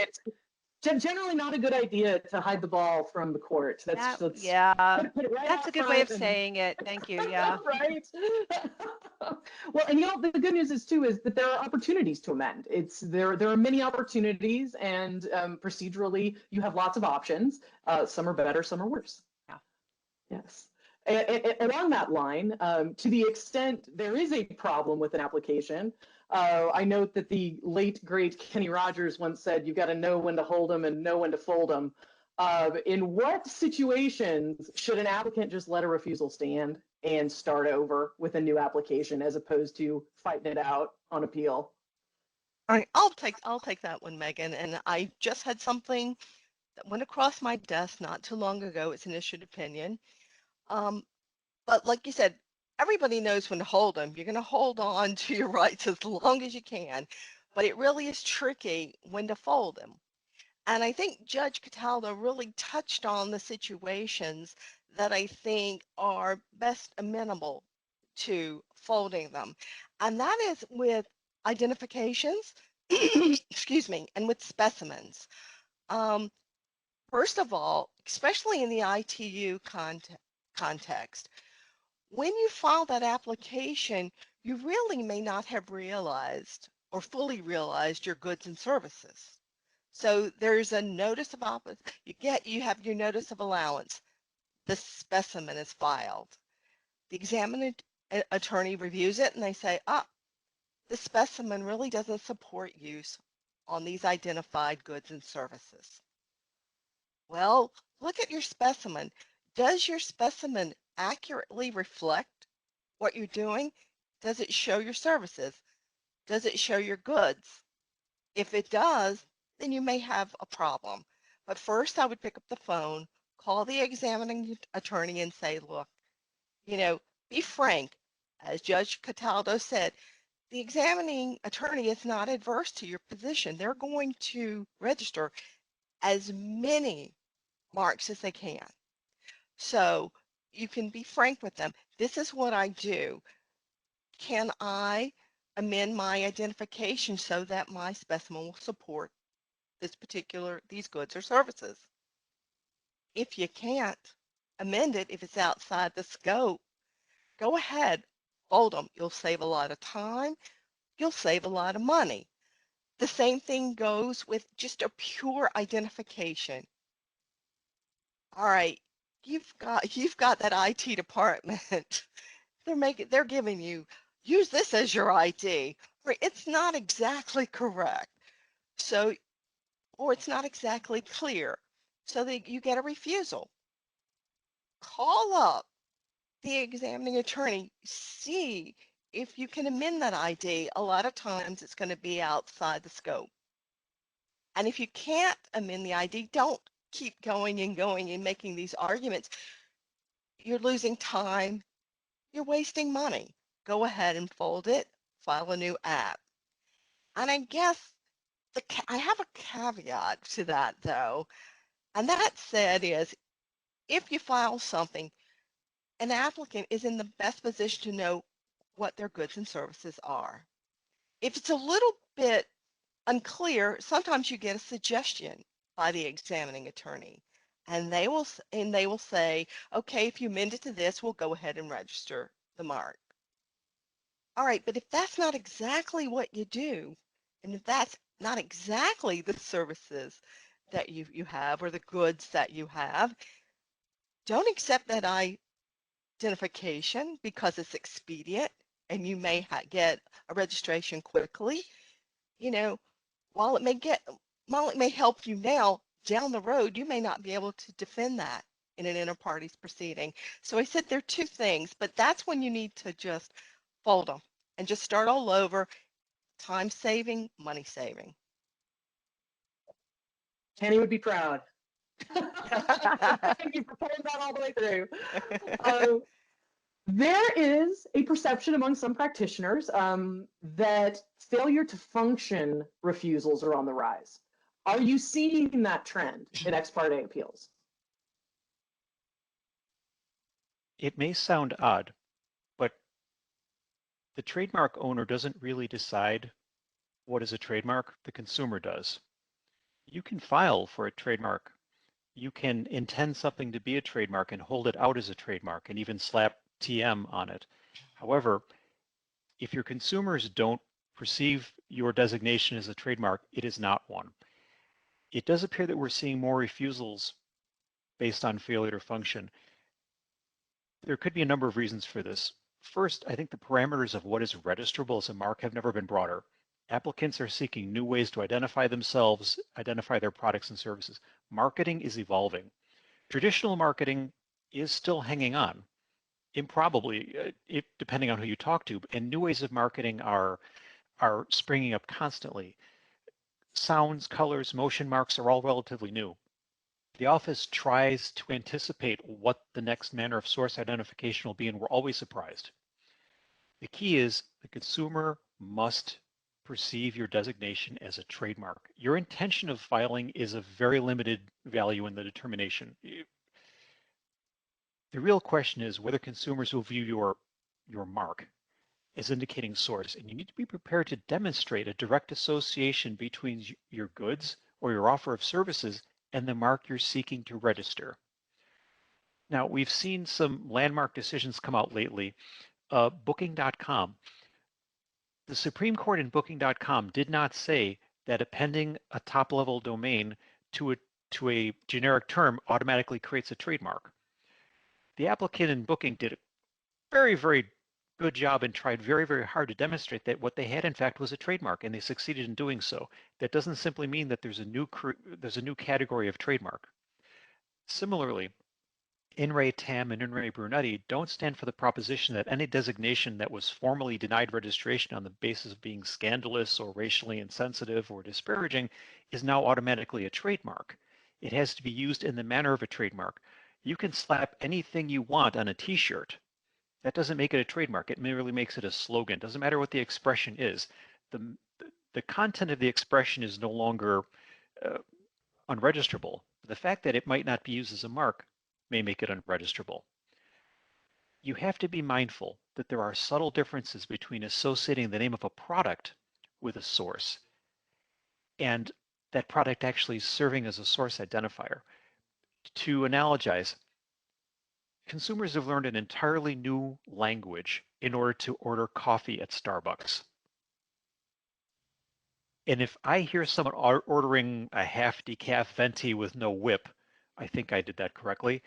It's generally not a good idea to hide the ball from the court. That's yeah, put it right that's a good way of saying it. Thank you. Yeah. Right. Well, and the good news is that there are opportunities to amend. There are many opportunities, and procedurally you have lots of options. Some are better, some are worse. Yeah. Yes. And on that line, to the extent there is a problem with an application, I note that the late, great Kenny Rogers once said, you've got to know when to hold them and know when to fold them. In what situations should an applicant just let a refusal stand and start over with a new application as opposed to fighting it out on appeal? All right, I'll take that one, Megan. And I just had something that went across my desk not too long ago. It's an issued opinion. But like you said, everybody knows when to hold them. You're going to hold on to your rights as long as you can, but it really is tricky when to fold them. And I think Judge Cataldo really touched on the situations that I think are best amenable to folding them. And that is with identifications, excuse me, and with specimens. First of all, especially in the ITU context, when you file that application, you really may not have realized or fully realized your goods and services. So there's a notice of you have your notice of allowance. The specimen is filed. The examining attorney reviews it and they say, the specimen really doesn't support use on these identified goods and services. Well, look at your specimen. Does your specimen accurately reflect what you're doing? Does it show your services? Does it show your goods? If it does, then you may have a problem. But first, I would pick up the phone, call the examining attorney and say, look, be frank. As Judge Cataldo said, the examining attorney is not adverse to your position. They're going to register as many marks as they can. So you can be frank with them. This is what I do. Can I amend my identification so that my specimen will support these goods or services? If you can't amend it, if it's outside the scope, go ahead, fold them. You'll save a lot of time. You'll save a lot of money. The same thing goes with just a pure identification. All right, you've got that IT department. They're giving you, use this as your ID. Right? It's not exactly correct. So, or it's not exactly clear. So that you get a refusal. Call up the examining attorney, see if you can amend that ID. A lot of times it's going to be outside the scope. And if you can't amend the ID, don't keep going and making these arguments. You're losing time. You're wasting money. Go ahead and fold it, file a new app. And I guess I have a caveat to that though. And that said is if you file something, an applicant is in the best position to know what their goods and services are. If it's a little bit unclear, sometimes you get a suggestion by the examining attorney, and they will say, okay, if you amend it to this, we'll go ahead and register the mark. All right, but if that's not exactly what you do, and if that's not exactly the services that you have or the goods that you have, don't accept that identification because it's expedient and you may get a registration quickly. You know, while it may help you now, down the road, you may not be able to defend that in an inter partes proceeding. So I said there are two things, but that's when you need to just fold them and just start all over. Time saving, money saving. Kenny would be proud. Thank you for pulling that all the way through. There is a perception among some practitioners that failure to function refusals are on the rise. Are you seeing that trend in ex parte appeals? It may sound odd, but the trademark owner doesn't really decide what is a trademark, the consumer does. You can file for a trademark. You can intend something to be a trademark and hold it out as a trademark and even slap TM on it. However, if your consumers don't perceive your designation as a trademark, it is not one. It does appear that we're seeing more refusals based on failure to function. There could be a number of reasons for this. First, I think the parameters of what is registrable as a mark have never been broader. Applicants are seeking new ways to identify themselves, identify their products and services. Marketing is evolving. Traditional marketing is still hanging on, improbably, depending on who you talk to, and new ways of marketing are springing up constantly. Sounds, colors, motion marks are all relatively new. The office tries to anticipate what the next manner of source identification will be, and we're always surprised. The key is the consumer must perceive your designation as a trademark. Your intention of filing is of very limited value in the determination. The real question is whether consumers will view your mark as indicating source, and you need to be prepared to demonstrate a direct association between your goods or your offer of services and the mark you're seeking to register. Now, we've seen some landmark decisions come out lately. Booking.com. The Supreme Court in Booking.com did not say that appending a top-level domain to a generic term automatically creates a trademark. The applicant in Booking did a very, very good job and tried very, very hard to demonstrate that what they had, in fact, was a trademark, and they succeeded in doing so. That doesn't simply mean that there's a new category of trademark. Similarly, In re Tam and In re Brunetti don't stand for the proposition that any designation that was formally denied registration on the basis of being scandalous or racially insensitive or disparaging is now automatically a trademark. It has to be used in the manner of a trademark. You can slap anything you want on a t-shirt. That doesn't make it a trademark. It merely makes it a slogan. It doesn't matter what the expression is. The content of the expression is no longer unregisterable. The fact that it might not be used as a mark may make it unregisterable. You have to be mindful that there are subtle differences between associating the name of a product with a source and that product actually serving as a source identifier. To analogize, consumers have learned an entirely new language in order to order coffee at Starbucks. And if I hear someone ordering a half decaf venti with no whip, I think I did that correctly,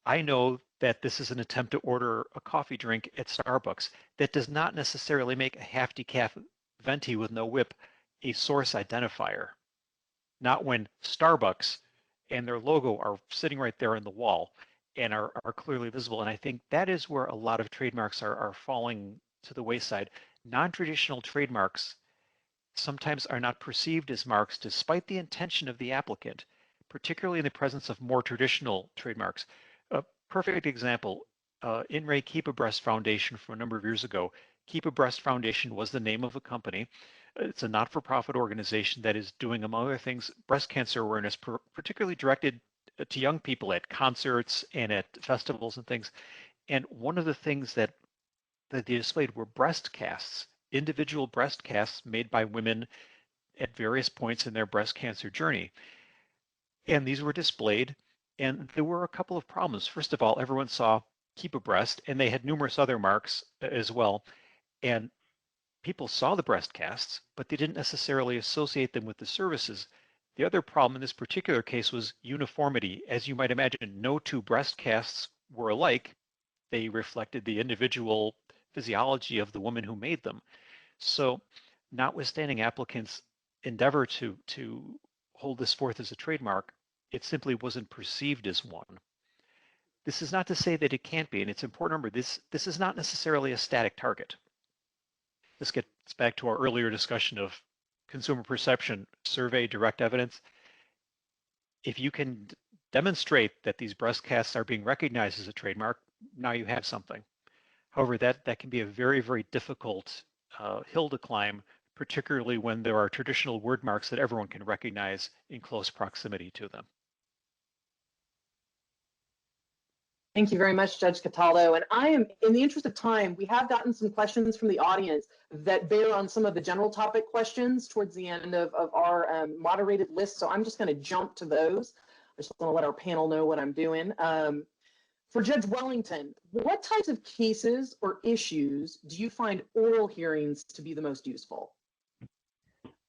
I know that this is an attempt to order a coffee drink at Starbucks. That does not necessarily make a half decaf venti with no whip a source identifier. Not when Starbucks and their logo are sitting right there on the wall and are clearly visible. And I think that is where a lot of trademarks are falling to the wayside. Non-traditional trademarks sometimes are not perceived as marks despite the intention of the applicant, particularly in the presence of more traditional trademarks. A perfect example, In Re Keep a Breast Foundation from a number of years ago. Keep a Breast Foundation was the name of a company. It's a not-for-profit organization that is doing, among other things, breast cancer awareness, particularly directed to young people at concerts and at festivals and things. And one of the things that they displayed were breast casts, individual breast casts made by women at various points in their breast cancer journey. And these were displayed, and there were a couple of problems. First of all, everyone saw Keep a Breast, and they had numerous other marks as well. And people saw the breast casts, but they didn't necessarily associate them with the services. The other problem in this particular case was uniformity. As you might imagine, no two breast casts were alike. They reflected the individual physiology of the woman who made them. So, notwithstanding applicants' endeavor to hold this forth as a trademark, it simply wasn't perceived as one. This is not to say that it can't be, and it's important to remember this is not necessarily a static target. This gets back to our earlier discussion of consumer perception, survey, direct evidence. If you can demonstrate that these breast casts are being recognized as a trademark, now you have something. However, that can be a very, very difficult hill to climb, particularly when there are traditional word marks that everyone can recognize in close proximity to them. Thank you very much, Judge Cataldo. And I am, in the interest of time, we have gotten some questions from the audience that bear on some of the general topic questions towards the end of our moderated list. So I'm just going to jump to those. I just want to let our panel know what I'm doing. For Judge Wellington, what types of cases or issues do you find oral hearings to be the most useful?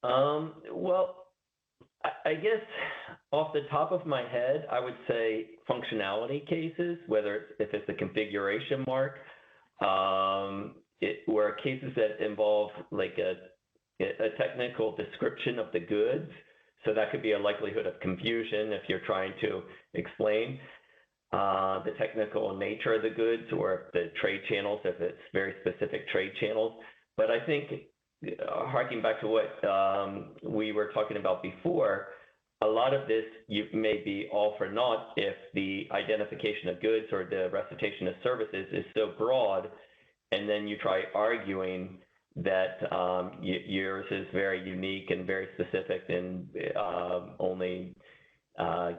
Well, I guess off the top of my head, I would say functionality cases, whether if it's a configuration mark, or cases that involve like a technical description of the goods. So that could be a likelihood of confusion if you're trying to explain the technical nature of the goods or the trade channels, if it's very specific trade channels. But I think, harking back to what we were talking about before, a lot of this you may be all for naught if the identification of goods or the recitation of services is so broad, and then you try arguing that yours is very unique and very specific and only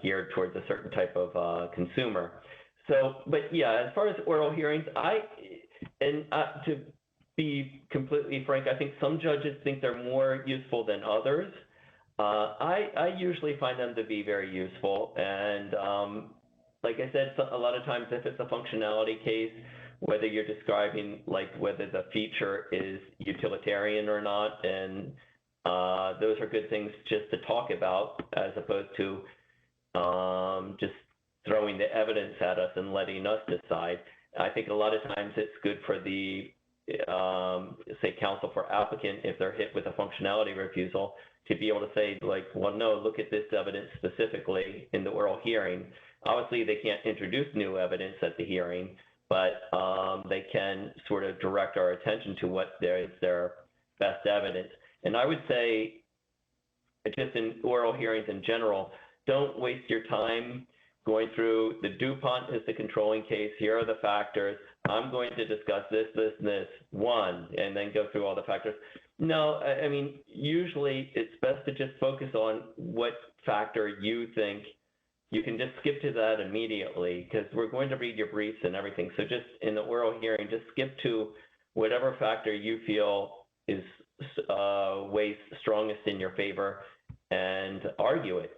geared towards a certain type of consumer. So, but yeah, as far as oral hearings, to be completely frank, I think some judges think they're more useful than others. I usually find them to be very useful. And like I said, a lot of times if it's a functionality case, whether you're describing like whether the feature is utilitarian or not, and those are good things just to talk about as opposed to just throwing the evidence at us and letting us decide. I think a lot of times it's good for the, say, counsel for applicant, if they're hit with a functionality refusal, to be able to say, like, well, no, look at this evidence specifically in the oral hearing. Obviously, they can't introduce new evidence at the hearing, but they can sort of direct our attention to what is their best evidence. And I would say, just in oral hearings in general, don't waste your time going through the DuPont is the controlling case. Here are the factors. I'm going to discuss this, this, and this one, and then go through all the factors. No, I mean, usually it's best to just focus on what factor you think. You can just skip to that immediately because we're going to read your briefs and everything. So just in the oral hearing, just skip to whatever factor you feel is weighs strongest in your favor and argue it.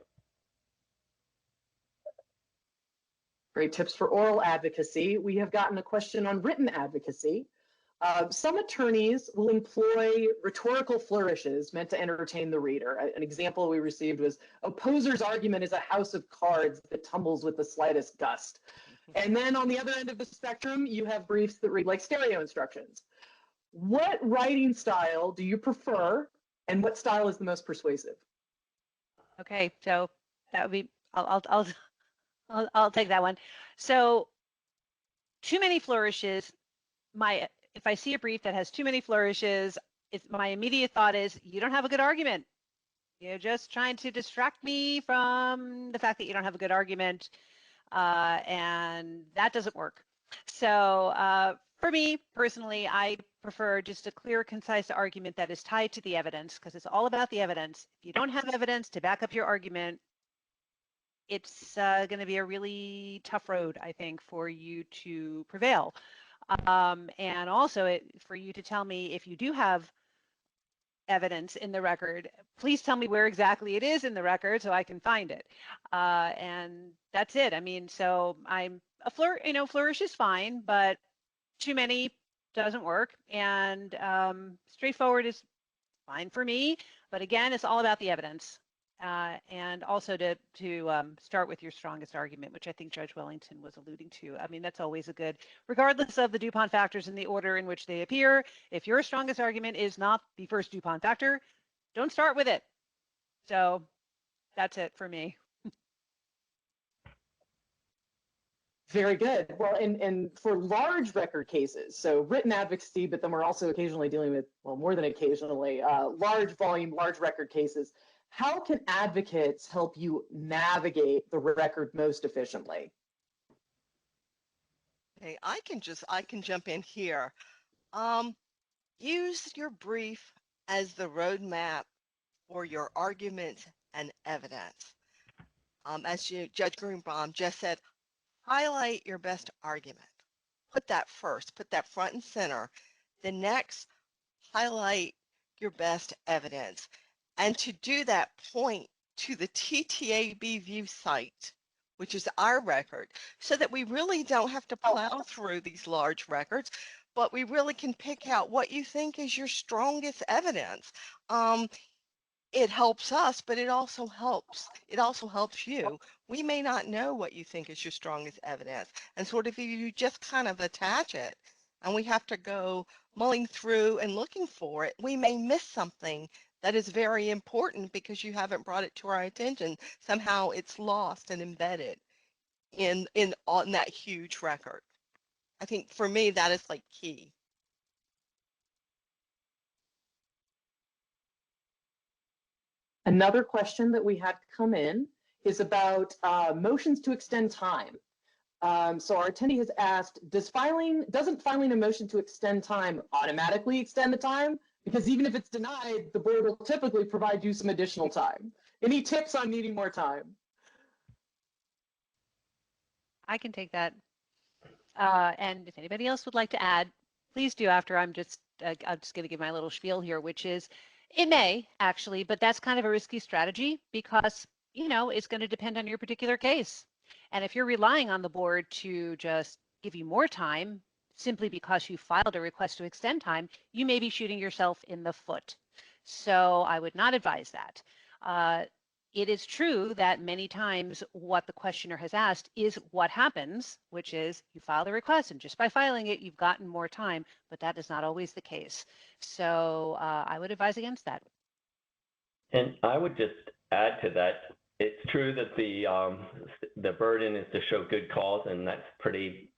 Great tips for oral advocacy. We have gotten a question on written advocacy. Some attorneys will employ rhetorical flourishes meant to entertain the reader. An example we received was, opposer's argument is a house of cards that tumbles with the slightest gust. And then on the other end of the spectrum, you have briefs that read like stereo instructions. What writing style do you prefer, and what style is the most persuasive? Okay, so that would be, I'll take that one. So too many flourishes, if I see a brief that has too many flourishes, my immediate thought is you don't have a good argument. You're just trying to distract me from the fact that you don't have a good argument, and that doesn't work. So for me personally, I prefer just a clear, concise argument that is tied to the evidence, because it's all about the evidence. If you don't have evidence to back up your argument, it's going to be a really tough road, I think, for you to prevail. And also for you to tell me if you do have evidence in the record, please tell me where exactly it is in the record so I can find it. And that's it. I mean, so I'm a flourish is fine, but too many doesn't work. And straightforward is fine for me. But again, it's all about the evidence. And also to start with your strongest argument, which I think Judge Wellington was alluding to. I mean, that's always a good, regardless of the DuPont factors in the order in which they appear, if your strongest argument is not the first DuPont factor, don't start with it. So that's it for me. Very good. Well, and for large record cases, so written advocacy, but then we're also occasionally dealing with, well, more than occasionally, large volume, large record cases. How can advocates help you navigate the record most efficiently? Okay, I can jump in here. Use your brief as the roadmap for your arguments and evidence. As Judge Greenbaum just said, highlight your best argument. Put that first, put that front and center. The next, highlight your best evidence. And to do that, point to the TTAB view site, which is our record, so that we really don't have to plow through these large records, but we really can pick out what you think is your strongest evidence. It helps us, but it also helps you. We may not know what you think is your strongest evidence. And sort of if you just kind of attach it and we have to go mulling through and looking for it, we may miss something that is very important because you haven't brought it to our attention. Somehow it's lost and embedded on that huge record. I think for me, that is like key. Another question that we had come in is about motions to extend time. So our attendee has asked, doesn't filing a motion to extend time automatically extend the time? Because even if it's denied, the board will typically provide you some additional time. Any tips on needing more time? I can take that. And if anybody else would like to add, please do after I'm just going to give my little spiel here, which is it may actually, but that's kind of a risky strategy because, it's going to depend on your particular case. And if you're relying on the board to just give you more time simply because you filed a request to extend time, you may be shooting yourself in the foot. So I would not advise that. It is true that many times what the questioner has asked is what happens, which is you file the request and just by filing it, you've gotten more time, but that is not always the case. So I would advise against that. And I would just add to that, it's true that the burden is to show good cause, and that's pretty,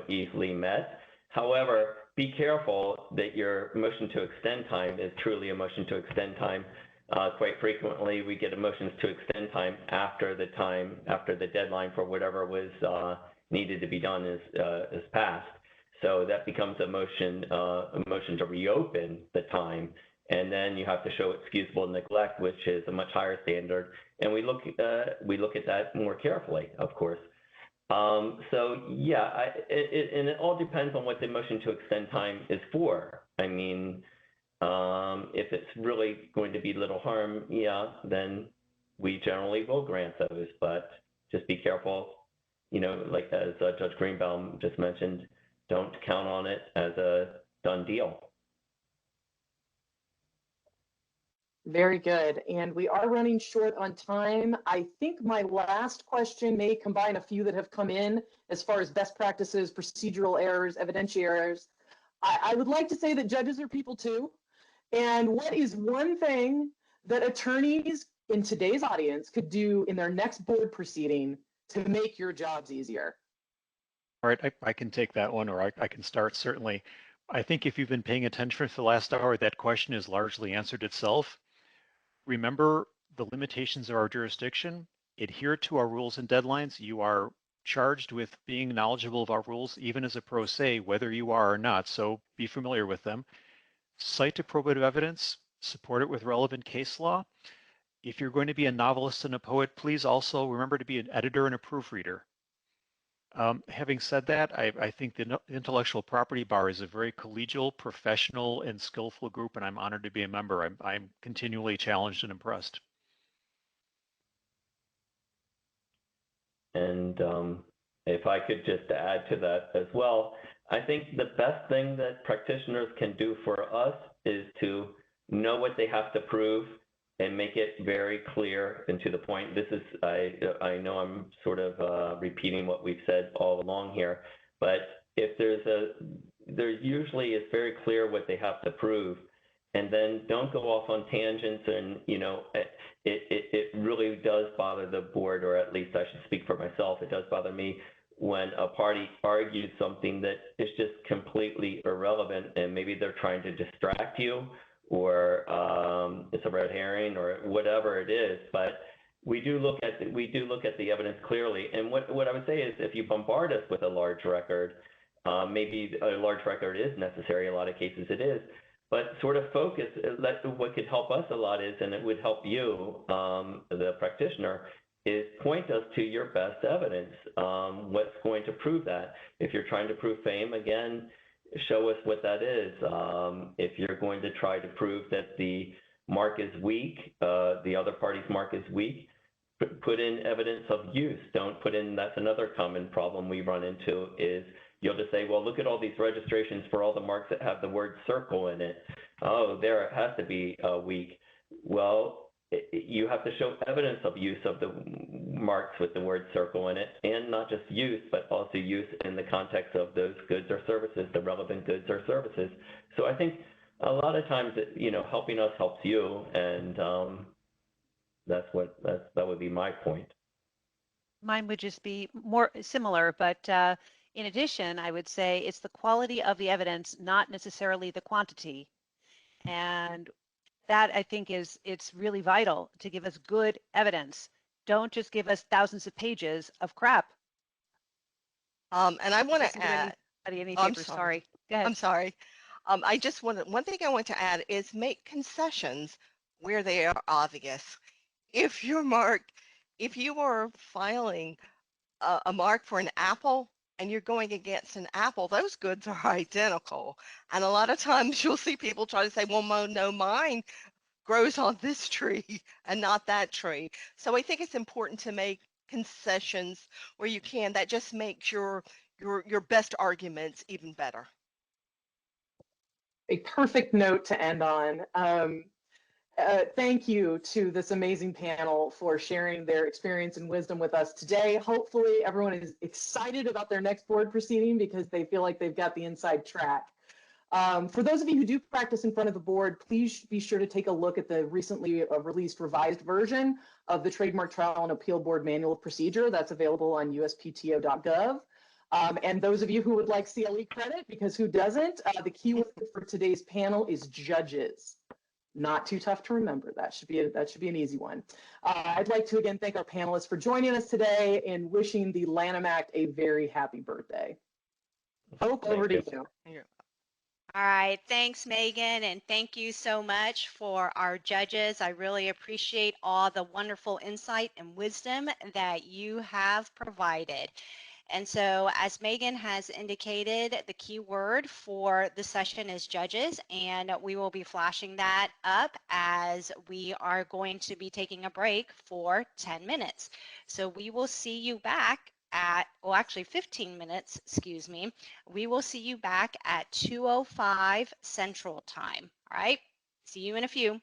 easily met. However, be careful that your motion to extend time is truly a motion to extend time. Quite frequently, we get motions to extend time after the deadline for whatever was needed to be done is passed. So that becomes a motion to reopen the time, and then you have to show excusable neglect, which is a much higher standard. And we look at that more carefully, of course. So yeah, and it all depends on what the motion to extend time is for. I mean, if it's really going to be little harm, yeah, then we generally will grant those, but just be careful, like as Judge Greenbaum just mentioned, don't count on it as a done deal. Very good. And we are running short on time. I think my last question may combine a few that have come in as far as best practices, procedural errors, evidentiary errors. I would like to say that judges are people too. And what is one thing that attorneys in today's audience could do in their next board proceeding to make your jobs easier? All right, I can take that one, or I can start, certainly. I think if you've been paying attention for the last hour, that question has largely answered itself. Remember the limitations of our jurisdiction, adhere to our rules and deadlines. You are charged with being knowledgeable of our rules, even as a pro se, whether you are or not, so be familiar with them. Cite appropriate evidence, support it with relevant case law. If you're going to be a novelist and a poet, please also remember to be an editor and a proofreader. Having said that, I think the intellectual property bar is a very collegial, professional, and skillful group, and I'm honored to be a member. I'm continually challenged and impressed. And if I could just add to that as well, I think the best thing that practitioners can do for us is to know what they have to prove and make it very clear and to the point. This is, I know I'm sort of repeating what we've said all along here, but if there usually is very clear what they have to prove, and then don't go off on tangents. And, you know, it really does bother the board, or at least I should speak for myself, it does bother me when a party argues something that is just completely irrelevant, and maybe they're trying to distract you, or it's a red herring, or whatever it is. But we do look at the evidence clearly. And what I would say is, if you bombard us with a large record, maybe a large record is necessary. In a lot of cases it is. But sort of focus, what could help us a lot is, and it would help you, the practitioner, is point us to your best evidence. What's going to prove that? If you're trying to prove fame, again, show us what that is. If you're going to try to prove that the mark is weak, the other party's mark is weak, put in evidence of use. Don't put in, that's another common problem we run into, is you'll just say, well, look at all these registrations for all the marks that have the word circle in it. Oh, there, it has to be weak. Well, you have to show evidence of use of the marks with the word circle in it, and not just use, but also use in the context of those goods or services, the relevant goods or services. So I think a lot of times, you know, helping us helps you, and that would be my point. Mine would just be more similar, but in addition, I would say it's the quality of the evidence, not necessarily the quantity. And that, I think, it's really vital to give us good evidence. Don't just give us thousands of pages of crap. And I want to add, any I'm papers, sorry. sorry. Go ahead. I'm sorry. I just want one thing I want to add is make concessions where they are obvious. If you are filing a mark for an apple and you're going against an apple, those goods are identical. And a lot of times you'll see people try to say, well, no, mine grows on this tree and not that tree. So I think it's important to make concessions where you can. That just makes your best arguments even better. A perfect note to end on. Thank you to this amazing panel for sharing their experience and wisdom with us today. Hopefully everyone is excited about their next board proceeding because they feel like they've got the inside track. For those of you who do practice in front of the board, please be sure to take a look at the recently released revised version of the Trademark Trial and Appeal Board Manual of Procedure that's available on uspto.gov. And those of you who would like CLE credit, because who doesn't, the keyword for today's panel is judges. Not too tough to remember. That should be an easy one. I'd like to again thank our panelists for joining us today and wishing the Lanham Act a very happy birthday. Hope, over to you. All right, thanks, Megan, and thank you so much for our judges. I really appreciate all the wonderful insight and wisdom that you have provided. And so, as Megan has indicated, the key word for the session is judges, and we will be flashing that up as we are going to be taking a break for 10 minutes. So we will see you back at, well, actually 15 minutes, excuse me. We will see you back at 2:05 Central Time. All right, see you in a few.